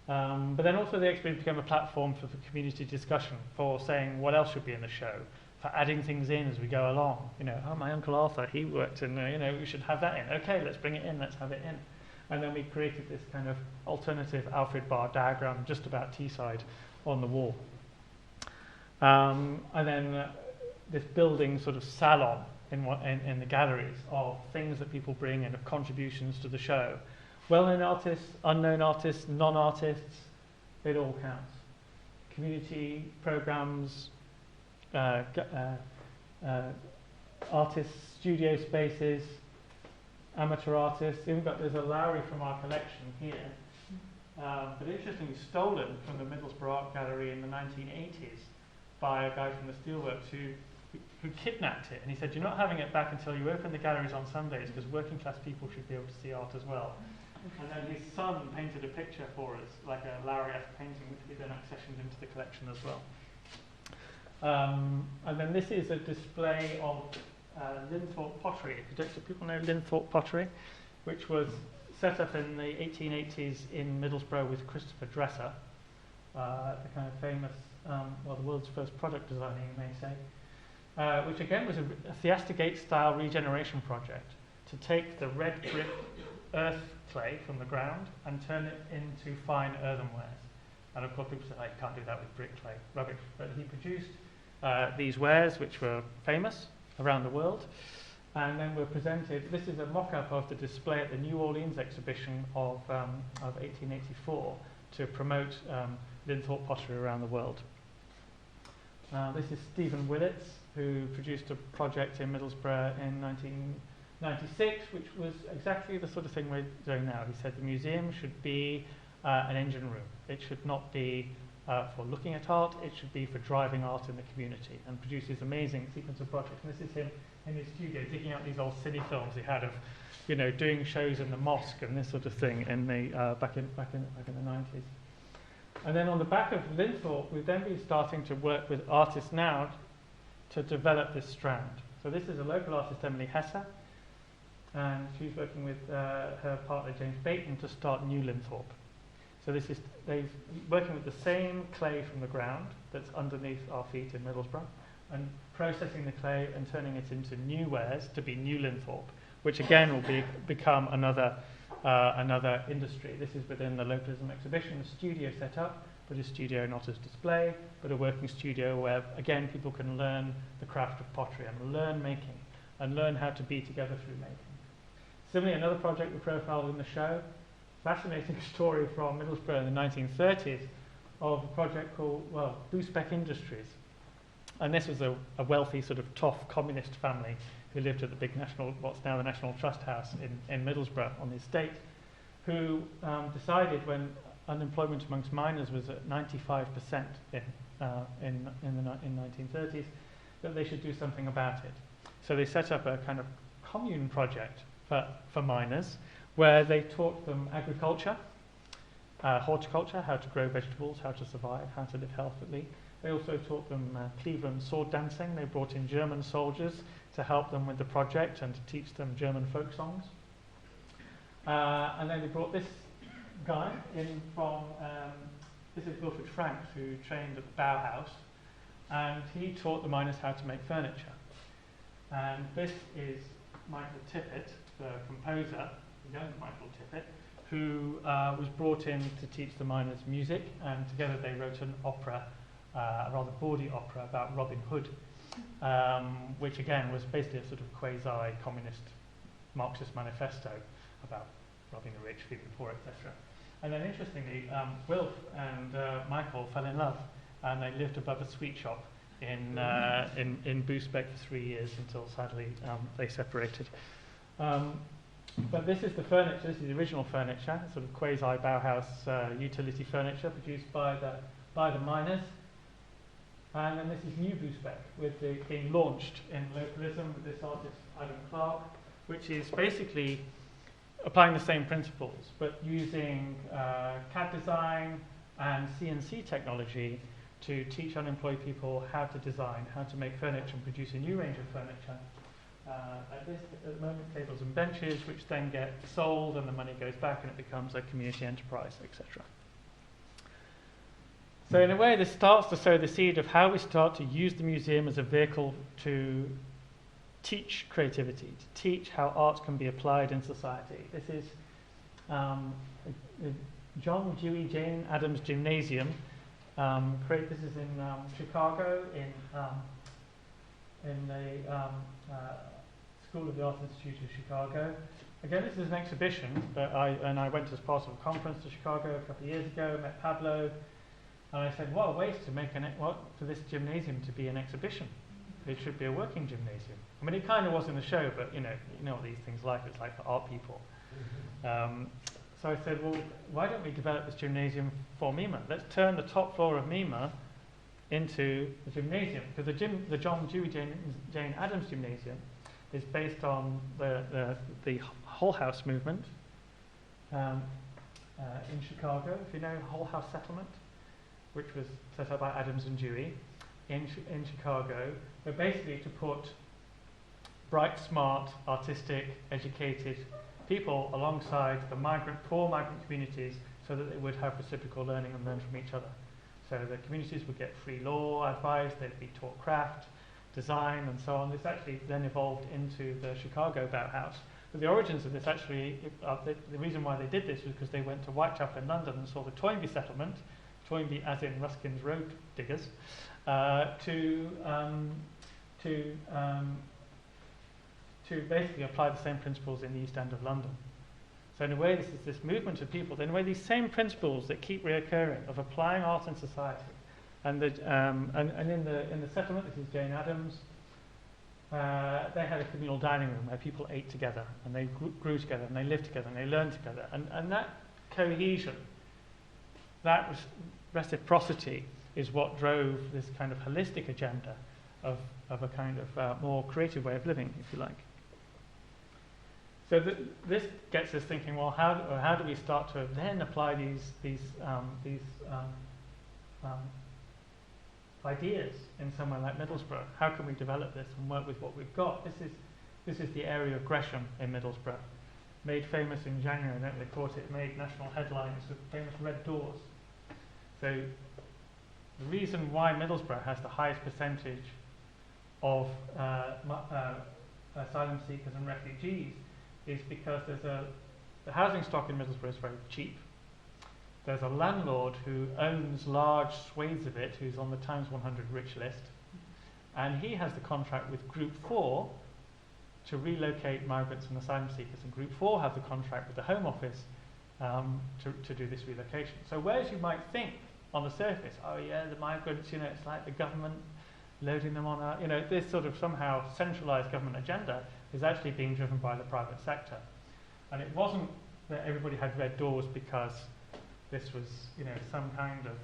But then also the exhibition became a platform for community discussion, for saying what else should be in the show, for adding things in as we go along. My Uncle Arthur, he worked in, we should have that in. Okay, let's bring it in, let's have it in. And then we created this kind of alternative Alfred Barr diagram just about Teesside on the wall. And then this building sort of salon in the galleries of things that people bring and of contributions to the show. Well-known artists, unknown artists, non-artists, it all counts. Community programs, artists, studio spaces, amateur artists. There's a Lowry from our collection here, but interestingly stolen from the Middlesbrough Art Gallery in the 1980s by a guy from the Steelworks who kidnapped it, and he said, you're not having it back until you open the galleries on Sundays, because working class people should be able to see art as well. And then his son painted a picture for us, like a Lowry-esque painting, which we then accessioned into the collection as well. And then this is a display of Linthorpe pottery. Do people know Linthorpe pottery? Which was set up in the 1880s in Middlesbrough with Christopher Dresser, the kind of famous, the world's first product designer, you may say, which again was a Theastigate-style regeneration project to take the red brick earth clay from the ground and turn it into fine earthenwares. And of course people said, you can't do that with brick clay, rubbish. But he produced these wares which were famous around the world, and then were presented. This is a mock-up of the display at the New Orleans exhibition of 1884 to promote Linthorpe pottery around the world. This is Stephen Willits, who produced a project in Middlesbrough in 1996, which was exactly the sort of thing we're doing now. He said the museum should be an engine room. It should not be for looking at art, it should be for driving art in the community, and produces amazing sequence of projects. And this is him in his studio digging out these old cine films he had of, doing shows in the mosque and this sort of thing in the back in the 90s. And then on the back of Linthorpe, we've then been starting to work with artists now to develop this strand. So this is a local artist, Emily Hesser, and she's working with her partner, James Bateman, to start New Linthorpe. So this is they're working with the same clay from the ground that's underneath our feet in Middlesbrough, and processing the clay and turning it into new wares to be New Linthorpe, which again will become another industry. This is within the Localism exhibition, a studio set up, but a studio not as display, but a working studio where, again, people can learn the craft of pottery and learn making, and learn how to be together through making. Similarly, another project we profiled in the show, fascinating story from Middlesbrough in the 1930s of a project called, well, Bousbecque Industries. And this was a wealthy sort of tough communist family who lived at the big what's now the National Trust House in Middlesbrough on the estate, who decided when unemployment amongst miners was at 95% in the 1930s, that they should do something about it. So they set up a kind of commune project for miners, where they taught them agriculture, horticulture, how to grow vegetables, how to survive, how to live healthily. They also taught them cleaver and sword dancing. They brought in German soldiers to help them with the project and to teach them German folk songs. And then they brought this guy in from, this is Wilfred Franks, who trained at the Bauhaus, and he taught the miners how to make furniture. And this is Michael Tippett, the composer, young Michael Tippett, who was brought in to teach the miners music, and together they wrote an opera, a rather bawdy opera about Robin Hood, which again was basically a sort of quasi-communist Marxist manifesto about robbing the rich, feeding the poor, etc. And then interestingly, Wilf and Michael fell in love, and they lived above a sweet shop in Bousbecque for 3 years until sadly they separated. But this is the furniture, this is the original furniture, sort of quasi-Bauhaus utility furniture produced by the miners. And then this is New Bousbecque, with being launched in Localism with this artist, Adam Clark, which is basically applying the same principles, but using CAD design and CNC technology to teach unemployed people how to design, how to make furniture and produce a new range of furniture. Like this, at the moment, tables and benches, which then get sold and the money goes back and it becomes a community enterprise, etc. So in a way, this starts to sow the seed of how we start to use the museum as a vehicle to teach creativity, to teach how art can be applied in society. This is John Dewey Jane Addams Gymnasium. This is in Chicago, in the School of the Art Institute of Chicago. Again, this is an exhibition, but I went as part of a conference to Chicago a couple of years ago, met Pablo, and I said, what a waste to make for this gymnasium to be an exhibition. It should be a working gymnasium. I mean, it kind of was in the show, but you know what these things like. It's like for art people. So I said, well, why don't we develop this gymnasium for MIMA? Let's turn the top floor of MIMA into the gymnasium, because the John Dewey Jane Addams Gymnasium is based on the Hull House movement in Chicago. If you know Hull House Settlement, which was set up by Addams and Dewey in Chicago, but basically to put bright, smart, artistic, educated people alongside the poor migrant communities, so that they would have reciprocal learning and learn from each other. So the communities would get free law advice, they'd be taught craft, design, and so on. This actually then evolved into the Chicago Bauhaus. But the origins of this actually, the reason why they did this was because they went to Whitechapel in London and saw the Toynbee settlement, Toynbee as in Ruskin's road diggers, to basically apply the same principles in the East End of London. So in a way, this is this movement of people, in a way, these same principles that keep reoccurring of applying art in society. And in the settlement, this is Jane Addams, they had a communal dining room where people ate together, and they grew together, and they lived together, and they learned together. And that cohesion, that reciprocity is what drove this kind of holistic agenda of a kind of more creative way of living, if you like. So this gets us thinking, well, how do we start to then apply these ideas in somewhere like Middlesbrough. How can we develop this and work with what we've got? This is the area of Gresham in Middlesbrough, made famous in January. I don't know if they caught it. Made national headlines with famous red doors. So the reason why Middlesbrough has the highest percentage of asylum seekers and refugees is because the housing stock in Middlesbrough is very cheap. There's a landlord who owns large swathes of it, who's on the Times 100 rich list, and he has the contract with Group 4 to relocate migrants and asylum seekers, and Group 4 have the contract with the Home Office to do this relocation. So whereas you might think on the surface, oh yeah, the migrants, it's like the government loading them on this sort of somehow centralised government agenda is actually being driven by the private sector. And it wasn't that everybody had red doors because this was, some kind of,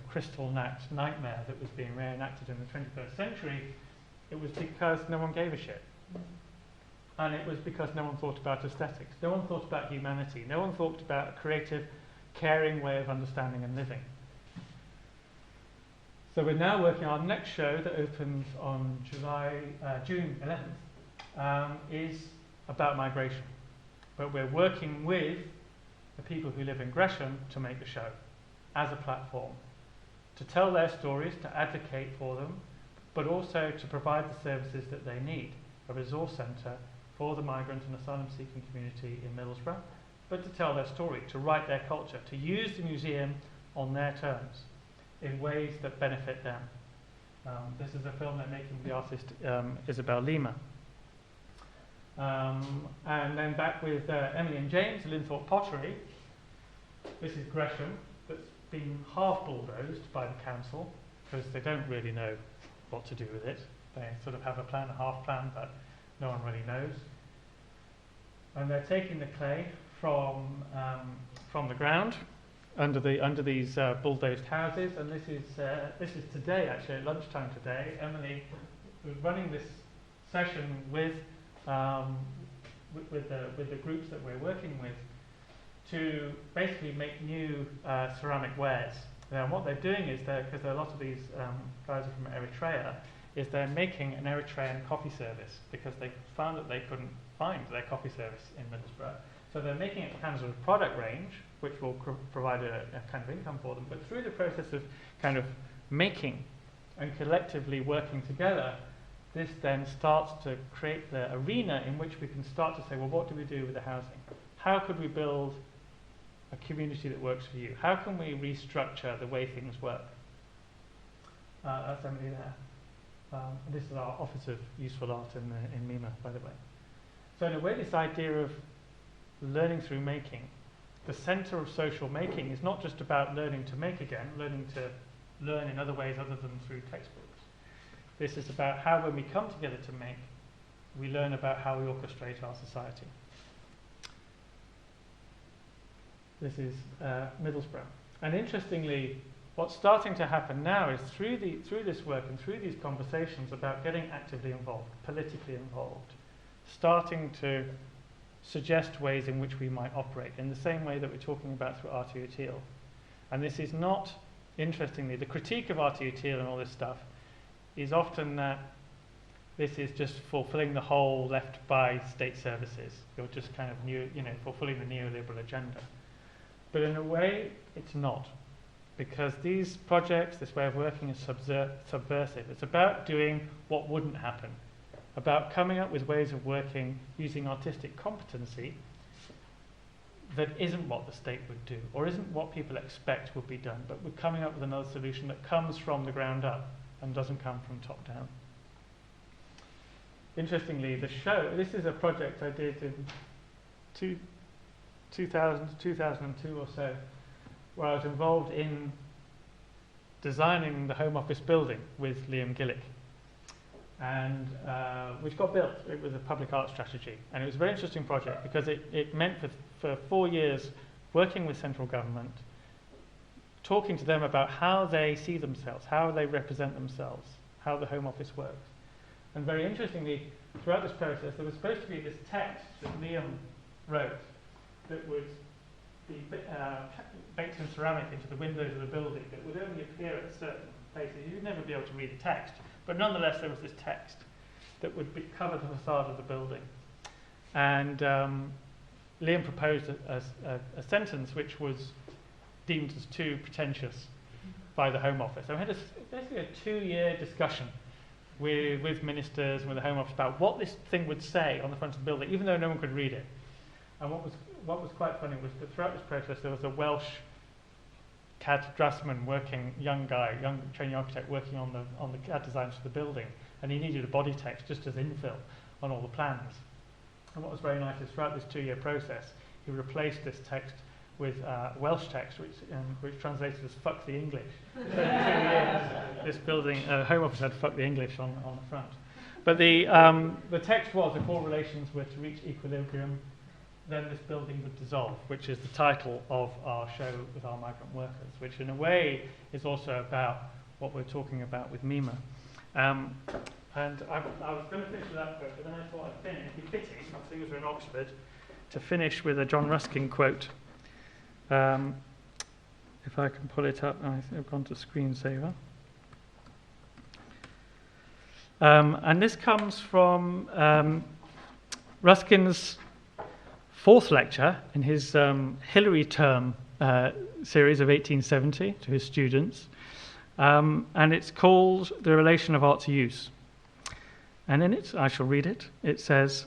crystal nightmare that was being reenacted in the 21st century. It was because no one gave a shit. And it was because no one thought about aesthetics. No one thought about humanity. No one thought about a creative, caring way of understanding and living. So we're now working on our next show that opens on June 11th, is about migration. But we're working with the people who live in Gresham to make the show as a platform, to tell their stories, to advocate for them, but also to provide the services that they need. A resource centre for the migrant and asylum seeking community in Middlesbrough, but to tell their story, to write their culture, to use the museum on their terms in ways that benefit them. This is a film they're making with the artist Isabel Lima. And then back with Emily and James, Linthorpe Pottery. This is Gresham, that's been half bulldozed by the council because they don't really know what to do with it. They sort of have a plan, a half plan, but no one really knows. And they're taking the clay from the ground under these bulldozed houses. And this is today, actually, at lunchtime today. Emily was running this session with the groups that we're working with to basically make new ceramic wares. Now what they're doing is, because a lot of these guys are from Eritrea, is they're making an Eritrean coffee service because they found that they couldn't find their coffee service in Middlesbrough. So they're making it kind of a product range, which will provide a kind of income for them. But through the process of kind of making and collectively working together, this then starts to create the arena in which we can start to say, well, what do we do with the housing? How could we build a community that works for you? How can we restructure the way things work? That's Emily there. This is our Office of Useful Art in MIMA, by the way. So in a way, this idea of learning through making, the centre of social making is not just about learning to make again, learning to learn in other ways other than through textbooks. This is about how, when we come together to make, we learn about how we orchestrate our society. This is Middlesbrough. And interestingly, what's starting to happen now is through this work and through these conversations about getting actively involved, politically involved, starting to suggest ways in which we might operate in the same way that we're talking about through RTU Teal. And this is not, interestingly, the critique of RTU Teal and all this stuff is often that this is just fulfilling the hole left by state services. You're just kind of fulfilling the neoliberal agenda. But in a way, it's not. Because these projects, this way of working is subversive. It's about doing what wouldn't happen. About coming up with ways of working using artistic competency that isn't what the state would do, or isn't what people expect would be done, but we're coming up with another solution that comes from the ground up and doesn't come from top down. Interestingly, the show, this is a project I did in 2002 or so, where I was involved in designing the Home Office building with Liam Gillick, and which got built. It was a public art strategy, and it was a very interesting project because it meant for 4 years working with central government, talking to them about how they see themselves, how they represent themselves, how the Home Office works. And very interestingly, throughout this process, there was supposed to be this text that Liam wrote that would be baked in ceramic into the windows of the building that would only appear at certain places. You'd never be able to read the text, but nonetheless there was this text that would cover the facade of the building. And Liam proposed a sentence which was deemed as too pretentious by the Home Office. And we had basically a 2-year discussion with ministers and with the Home Office about what this thing would say on the front of the building, even though no one could read it. And what was quite funny was that throughout this process there was a Welsh CAD draftsman young training architect working on the CAD designs for the building, and he needed a body text just as infill on all the plans. And what was very nice is throughout this 2-year process, he replaced this text with Welsh text, which translated as "fuck the English." So in 2 years, this building, Home Office had "fuck the English" on the front. But the text was, if all relations were to reach equilibrium, then this building would dissolve, which is the title of our show with our migrant workers, which in a way is also about what we're talking about with Mima. And I was going to finish with that quote, but then I thought it'd be fitting, I think it was in Oxford, to finish with a John Ruskin quote. If I can pull it up, I've gone to screensaver. And this comes from Ruskin's 4th lecture in his Hilary term series of 1870 to his students. And it's called The Relation of Art to Use. And in it, I shall read it, it says,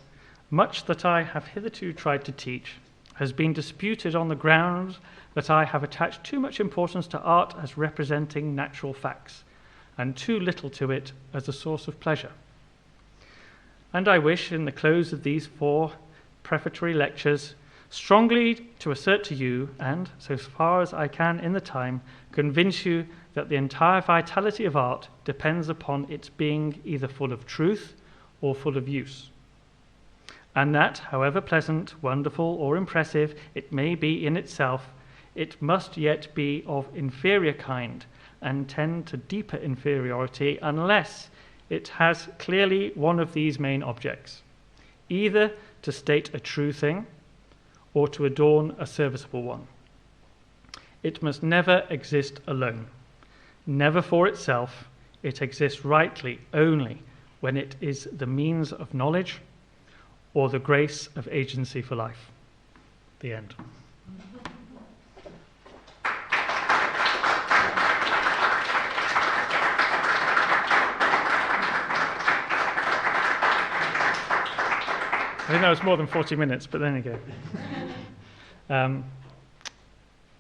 "Much that I have hitherto tried to teach has been disputed on the grounds that I have attached too much importance to art as representing natural facts, and too little to it as a source of pleasure. And I wish, in the close of these 4 prefatory lectures, strongly to assert to you, and, so far as I can in the time, convince you that the entire vitality of art depends upon its being either full of truth or full of use. And that, however pleasant, wonderful, or impressive it may be in itself, it must yet be of inferior kind and tend to deeper inferiority unless it has clearly one of these main objects, either to state a true thing or to adorn a serviceable one. It must never exist alone, never for itself. It exists rightly only when it is the means of knowledge or the grace of agency for life." The end. I think that was more than 40 minutes, but there you go.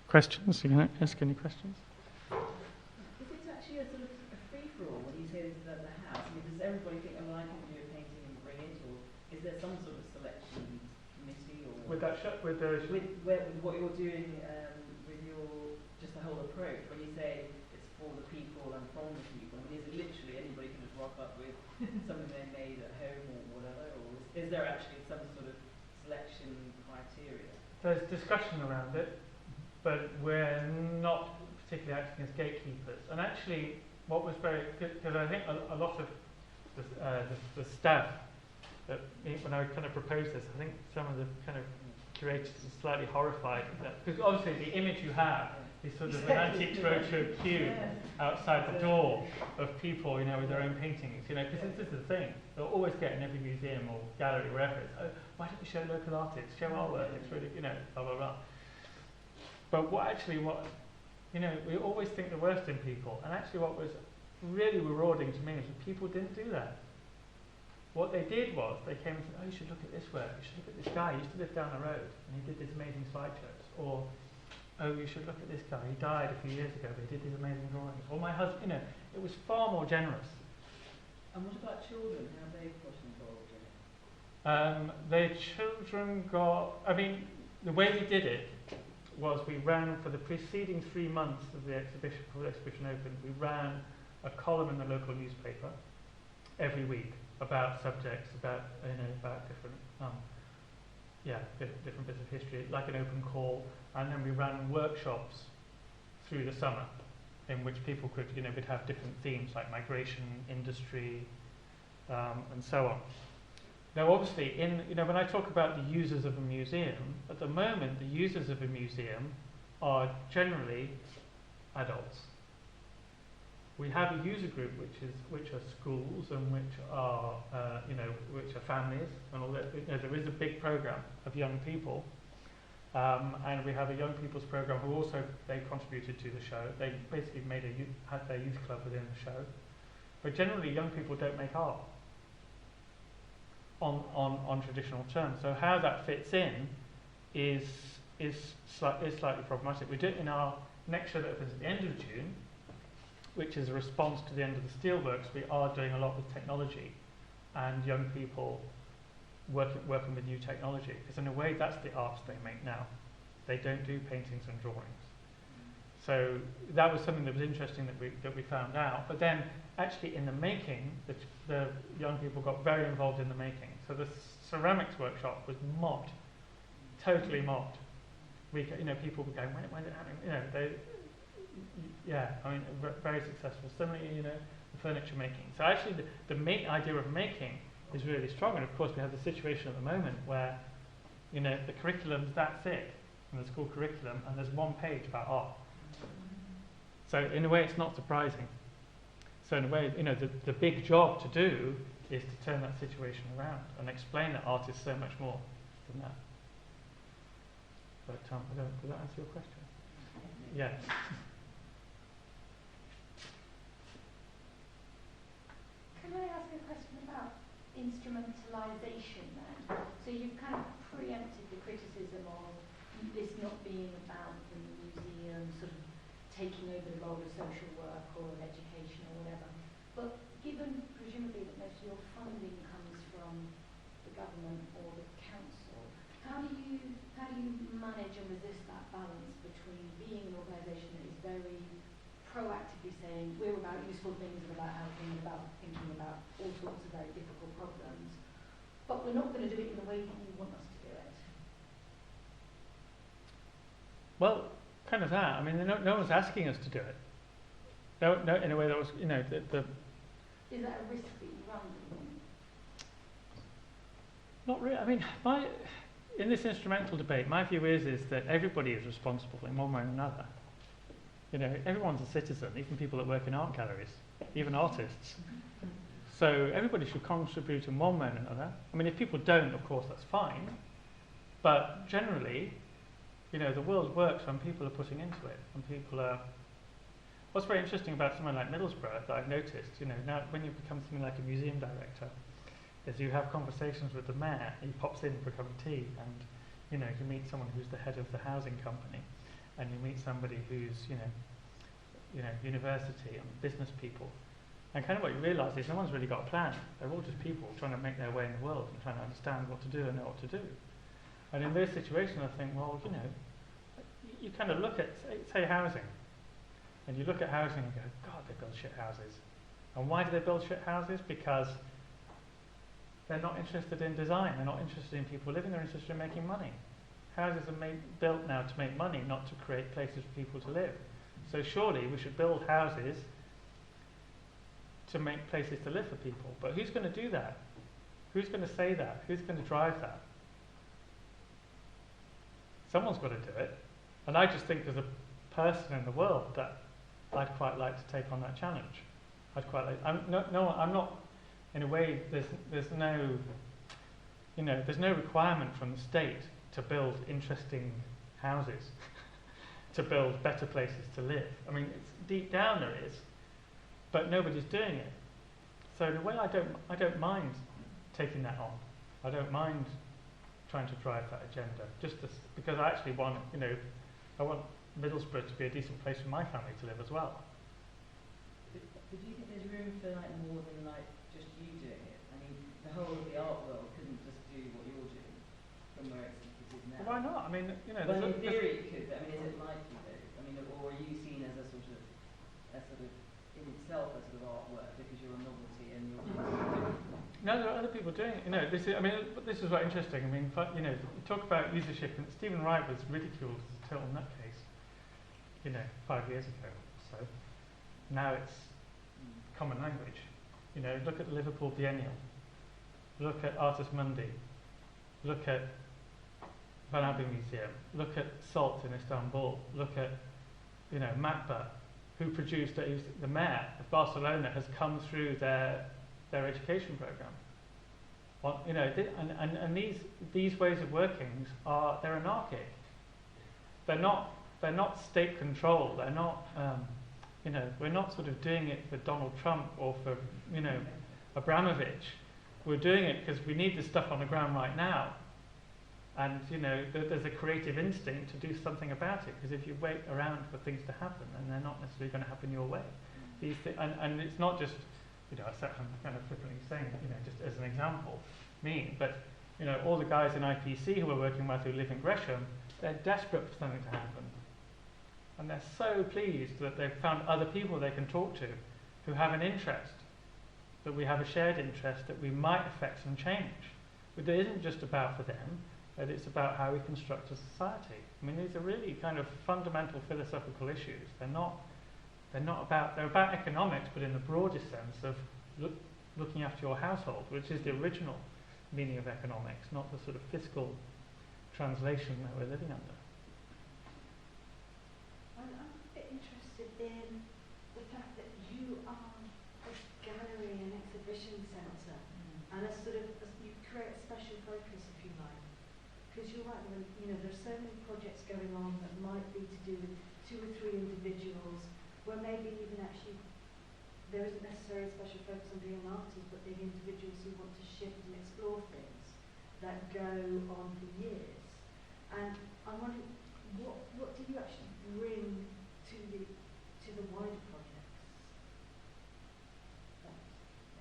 Questions? You can ask any questions? Is it actually a sort of a free-for-all when you say this is at the house? I mean, does everybody think, oh, I can do a painting and bring it, or is there some sort of selection committee? Or with what you're doing with your, just the whole approach, when you say it's for the people and from the people, I mean, is it literally anybody can just rock up with something they made at home or whatever, or is there actually some sort of selection criteria? There's discussion around it, but we're not particularly acting as gatekeepers. And actually, what was very good, because I think a lot of the staff, when I kind of proposed this, I think some of the kind of curators are slightly horrified at that. Because obviously the image you have is sort of an antique roadshow queue outside the door of people, with their own paintings, because this is the thing. They'll always get in every museum or gallery, wherever it's, oh, why don't you show local artists, show artwork, it's really, blah, blah, blah. But we always think the worst in people, and actually what was really rewarding to me is that people didn't do that. What they did was, they came and said, oh, you should look at this work, you should look at this guy, he used to live down the road, and he did these amazing slideshows. Or, oh, you should look at this guy, he died a few years ago, but he did these amazing drawings. Or my husband, it was far more generous. And what about children? How are they got involved in it? Their children the way we did it was we ran, for the preceding 3 months of the exhibition, before the exhibition opened, we ran a column in the local newspaper every week about subjects, about different different bits of history, like an open call, and then we ran workshops through the summer in which people could, would have different themes like migration, industry, and so on. Now, obviously, when I talk about the users of a museum, at the moment, the users of a museum are generally adults. We have a user group which are schools and which are which are families and all that. There is a big program of young people, and we have a young people's program who also they contributed to the show. They basically had their youth club within the show, but generally young people don't make art on traditional terms. So how that fits in is slightly problematic. We do it in our next show that opens at the end of June, which is a response to the end of the Steelworks. We are doing a lot with technology and young people working with new technology. Because in a way, that's the arts they make now. They don't do paintings and drawings. So that was something that was interesting that we found out. But then, actually, in the making, the young people got very involved in the making. So the ceramics workshop was mobbed, totally mobbed. People were going, when did it happen? Very successful. Similarly, the furniture making. So actually, the idea of making is really strong. And of course, we have the situation at the moment where, the curriculum's that thick in the school curriculum, and there's one page about art. So in a way, it's not surprising. So in a way, the big job to do is to turn that situation around and explain that art is so much more than that. But did that answer your question? Yeah. Can I ask a question about instrumentalisation then? So you've kind of preempted the criticism of this not being about the museum sort of taking over the role of social work or of education or whatever. But given presumably that most of your funding comes from the government or the council, how do you manage and resist that balance between being an organisation that is very proactively saying we're about useful things and about helping and about thinking about all sorts of very difficult problems, but we're not going to do it in the way that you want us to do it? Well, kind of that. I mean, no one's asking us to do it. No, in a way that was, Is that a risk that you run? Not really. I mean, in this instrumental debate, my view is that everybody is responsible in one way or another. Everyone's a citizen, even people that work in art galleries, even artists. So everybody should contribute in one way or another. I mean, if people don't, of course, that's fine. But generally, the world works when people are putting into it, and people are. What's very interesting about somewhere like Middlesbrough that I've noticed, now when you become something like a museum director, is you have conversations with the mayor. He pops in for a cup of tea, and you meet someone who's the head of the housing company, and you meet somebody who's university and business people, and kind of what you realise is no one's really got a plan. They're all just people trying to make their way in the world and trying to understand what to do and know what to do. And in those situations, I think, well, you kind of look at say housing, and you look at housing and go, God, they build shit houses. And why do they build shit houses? Because they're not interested in design. They're not interested in people living. They're interested in making money. Houses are built now to make money, not to create places for people to live. So surely we should build houses to make places to live for people. But who's going to do that? Who's going to say that? Who's going to drive that? Someone's got to do it. And I just think as a person in the world that I'd quite like to take on that challenge. I'd quite like. I'm not. In a way, there's no requirement from the state to build interesting houses, to build better places to live. I mean, it's deep down there is, but nobody's doing it. So in a way, I don't mind taking that on. I don't mind trying to drive that agenda, because I actually want, I want Middlesbrough to be a decent place for my family to live as well. But do you think there's room for more than just you doing it? I mean, the whole of the art world couldn't just do what you're doing from where it is now. Well, why not? I mean, Well, in theory it could, but I mean, is it likely though? I mean, or are you seen as a sort of in itself a sort of artwork because you're a novelty and you're No, there are other people doing it. This is quite interesting. I mean, you talk about usership, and Stephen Wright was ridiculed as a total nutcase, 5 years ago or so. Now it's common language. Look at the Liverpool Biennial. Look at Artis Mundi. Look at Van Abbe Museum, look at Salt in Istanbul, look at, Makba, who produced, the mayor of Barcelona has come through their education program. And these ways of working they're anarchic. They're not state controlled. They're not, we're not sort of doing it for Donald Trump or for, Abramovich. We're doing it because we need this stuff on the ground right now. And, there's a creative instinct to do something about it, because if you wait around for things to happen, then they're not necessarily going to happen your way. And it's not just, I'm kind of flippantly saying, just as an example, but, all the guys in IPC who are working with who live in Gresham, they're desperate for something to happen. And they're so pleased that they've found other people they can talk to who have an interest, that we have a shared interest that we might affect some change. But it isn't just about for them, but it's about how we construct a society. I mean, these are really kind of fundamental philosophical issues. They're about economics, but in the broadest sense of looking after your household, which is the original meaning of economics, not the sort of fiscal translation that we're living under. I'm a bit interested in the fact that you are a gallery and exhibition centre, and you create a special focus, if you like. Because you're right, there's so many projects going on that might be to do with 2 or 3 individuals, where maybe even actually there isn't necessarily a special focus on being an artist, but being individuals who want to shift and explore things that go on for years. And I'm wondering, what do you actually bring to the wider projects? That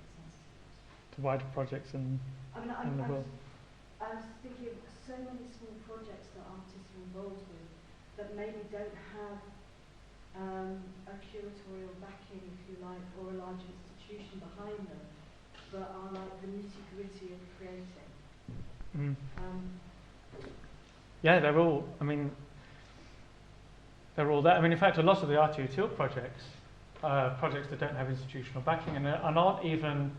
makes sense. The wider projects in the world. I'm thinking of so many small projects that artists are involved with that maybe don't have a curatorial backing, if you like, or a large institution behind them, but are like the nitty-gritty of creating. Yeah, they're all that. I mean, in fact, a lot of the Art Util projects are projects that don't have institutional backing and aren't even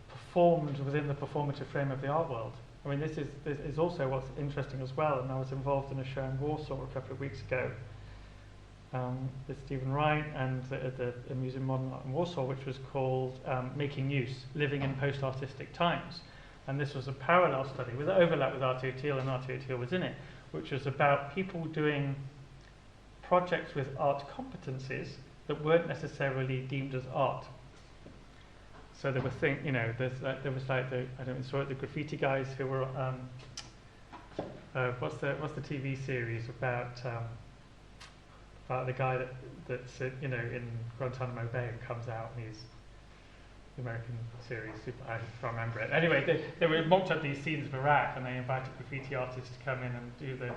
performed within the performative frame of the art world. I mean, this is also what's interesting as well, and I was involved in a show in Warsaw a couple of weeks ago with Stephen Wright and the Museum of Modern Art in Warsaw, which was called Making Use, Living in Post-Artistic Times. And this was a parallel study with an overlap with Art Util, and Art Util was in it, which was about people doing projects with art competencies that weren't necessarily deemed as art. So there were there was like the graffiti guys who were what's the TV series about the guy that's in Guantanamo Bay and comes out, and he's the American series. I can't remember it. Anyway, they were mocked up these scenes of Iraq, and they invited graffiti artists to come in and do the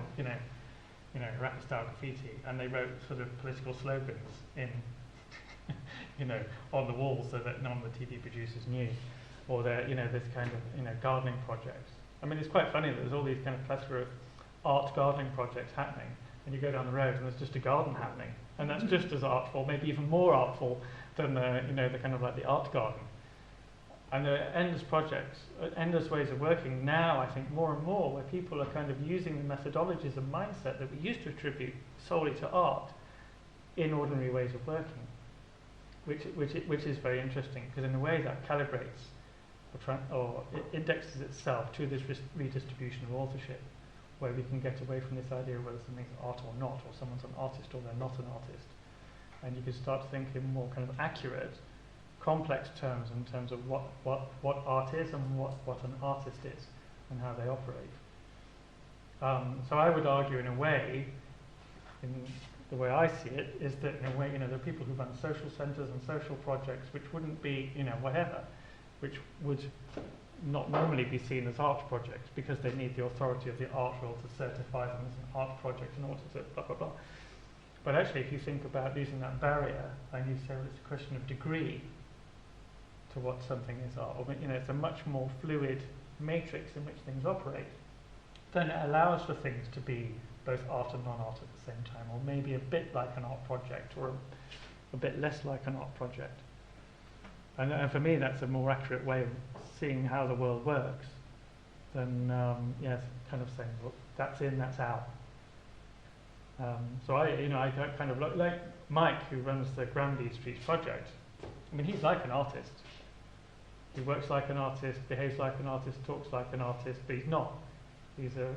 Iraqi style graffiti, and they wrote sort of political slogans in on the walls so that none of the TV producers knew, or this kind of gardening projects. I mean, it's quite funny that there's all these kind of plethora of art gardening projects happening, and you go down the road and there's just a garden happening, and that's just as artful, maybe even more artful than the kind of like the art garden. And there are endless projects, endless ways of working now, I think, more and more, where people are kind of using the methodologies and mindset that we used to attribute solely to art in ordinary ways of working, which is very interesting, because in a way that calibrates or it indexes itself to this redistribution of authorship, where we can get away from this idea of whether something's art or not, or someone's an artist or they're not an artist. And you can start to think in more kind of accurate, complex terms in terms of what art is and what an artist is and how they operate. So I would argue in a way, in the way I see it, is that in a way, there are people who run social centres and social projects which wouldn't be, whatever, which would not normally be seen as art projects because they need the authority of the art world to certify them as an art project in order to blah, blah, blah. But actually, if you think about using that barrier, and you say, well, it's a question of degree to what something is art, or it's a much more fluid matrix in which things operate, then it allows for things to be both art and non-art at the same time, or maybe a bit like an art project, or a bit less like an art project. And for me, that's a more accurate way of seeing how the world works than, kind of saying, well, That's in, that's out. So I kind of look like Mike, who runs the Granby Streets project. I mean, he's like an artist. He works like an artist, behaves like an artist, talks like an artist, but he's not. He's a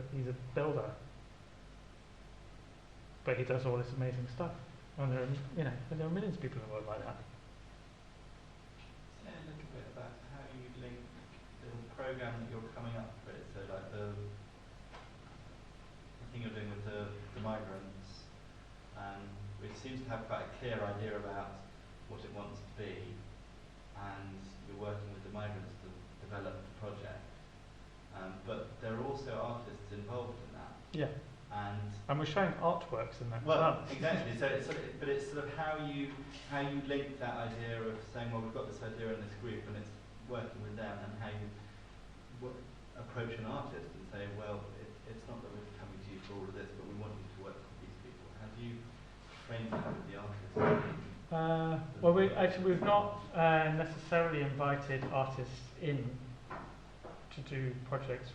builder. But he does all this amazing stuff. And there are millions of people in the world like that. Say a little bit about how you link the program that you're coming up with. So like the thing you're doing with the migrants, which seems to have quite a clear idea about what it wants to be, and you're working with the migrants to develop the project. But there are also artists involved in that. Yeah. And we're showing artworks in that. well, exactly. So it's sort of how you link that idea of saying, well, we've got this idea in this group, and it's working with them, and how you approach an artist and say, well, it's not that we're coming to you for all of this, but we want you to work with these people. How do you frame that with the artist? Well, we've not necessarily invited artists in to do projects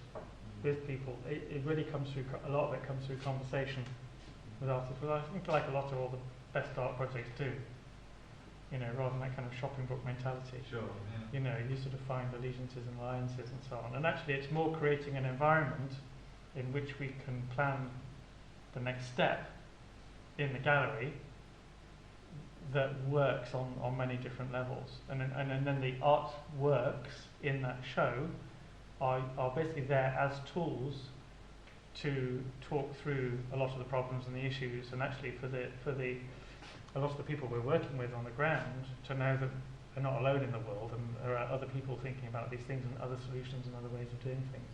with people. It really comes through, a lot of it comes through conversation with artists. But I think like a lot of all the best art projects do, rather than that kind of shopping book mentality. Sure. Yeah. You sort of find allegiances and alliances and so on. And actually it's more creating an environment in which we can plan the next step in the gallery that works on many different levels. And then the artworks in that show are basically there as tools to talk through a lot of the problems and the issues, and actually for a lot of the people we're working with on the ground to know that they're not alone in the world, and there are other people thinking about these things and other solutions and other ways of doing things,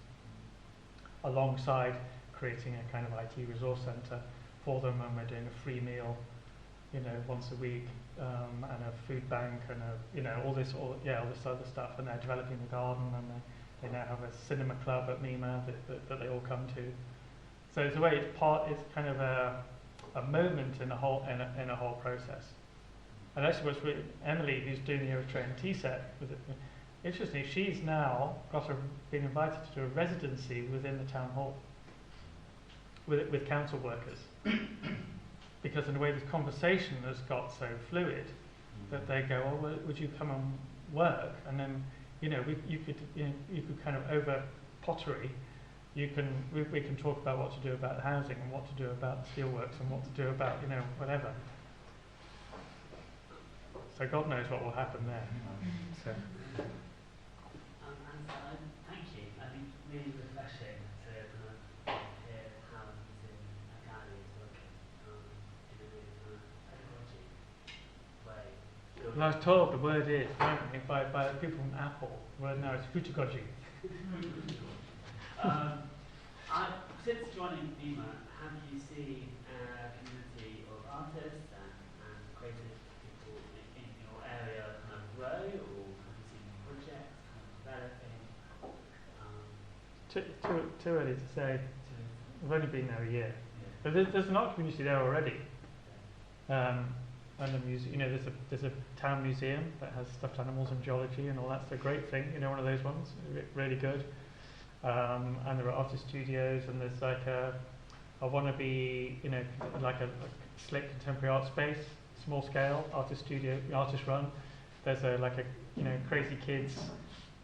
alongside creating a kind of IT resource centre for them, and we're doing a free meal once a week, and a food bank, and all this other stuff, and they're developing the garden, and they now have a cinema club at Mima that they all come to. So it's a way, it's kind of a moment in a whole process. And actually, what's really, Emily, who's doing the Eritrean tea set, interestingly, she's now been invited to do a residency within the town hall with council workers, because in a way this conversation has got so fluid that they go, oh, well, would you come and work? And then you could kind of over pottery. We can talk about what to do about housing and what to do about steelworks and what to do about whatever. So God knows what will happen there. So. Thank you. I think really refreshing to hear how using a gallery is working in a really pedagogy way. Well, I was told the word is, apparently, by people from Apple. The word now is pedagogy. Since joining EMA, have you seen a community of artists and creative people in your area kind of grow, or have you seen projects kind of developing? Too early to say. I've only been there a year. Yeah. But there's an art community there already. And the there's a town museum that has stuffed animals and geology and all that's a great thing. One of those ones, really good. And there are artist studios, and there's like a wannabe, like a slick contemporary art space, small scale artist studio, artist run. There's crazy kids,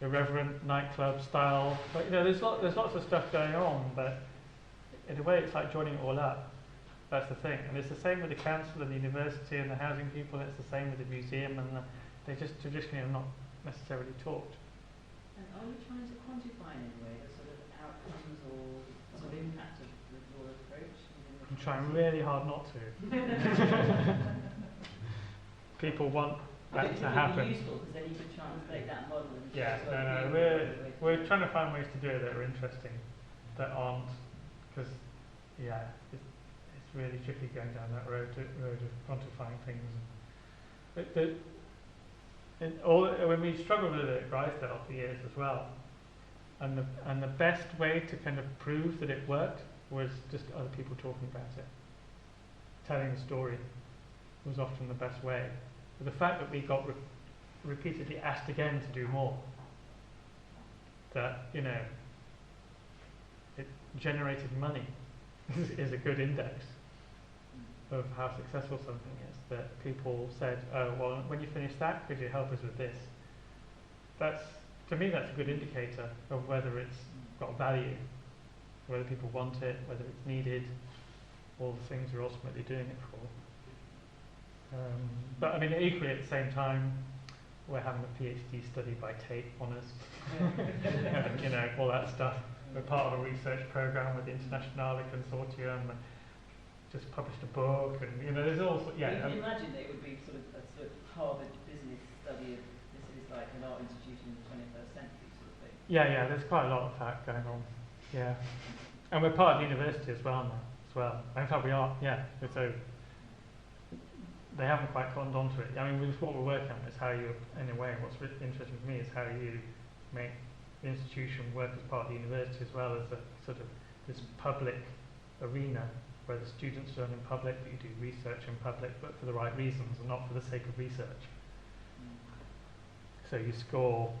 irreverent nightclub style. But there's lots of stuff going on, but in a way it's like joining it all up. That's the thing, and it's the same with the council and the university and the housing people. And it's the same with the museum, and they just traditionally are not necessarily talked. And are you trying to quantify in any way the sort of outcomes or sort of impact of your approach? I'm trying really hard not to. People want that to happen. It's useful because then you can translate that model. And we're trying to find ways to do it that are interesting, that aren't, because it's really tricky going down that road of quantifying things. When we struggled with it at Grisdale for years as well, and the best way to kind of prove that it worked was just other people talking about it. Telling the story was often the best way. But the fact that we got repeatedly asked again to do more, that it generated money is a good index of how successful something is. That people said, oh, well, when you finish that, could you help us with this? That's, to me, that's a good indicator of whether it's got value, whether people want it, whether it's needed, all the things you're ultimately doing it for. But I mean, equally at the same time, we're having a PhD study by tape on us, and, you know, all that stuff. We're part of a research program with the Internationale Consortium, and just published a book, and you know, there's all You can imagine that it would be sort of a sort of Harvard business study of this is like an art institution in the 21st century sort of thing. Yeah, there's quite a lot of that going on. Yeah, and we're part of the university as well now. In fact, we are. Yeah, so they haven't quite gotten onto it. I mean, what we're working on is how you, in a way, what's really interesting for me is how you make the institution work as part of the university as well as a sort of this public arena where the students learn in public, but you do research in public, but for the right reasons and not for the sake of research. So you score,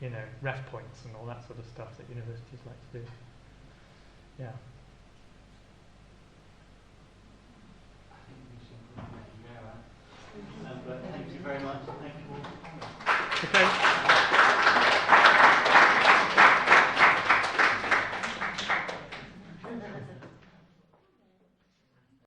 you know, ref points and all that sort of stuff that universities like to do. Yeah. I think we should probably let you go, Anne. But thank you very much. Thank you all. Okay.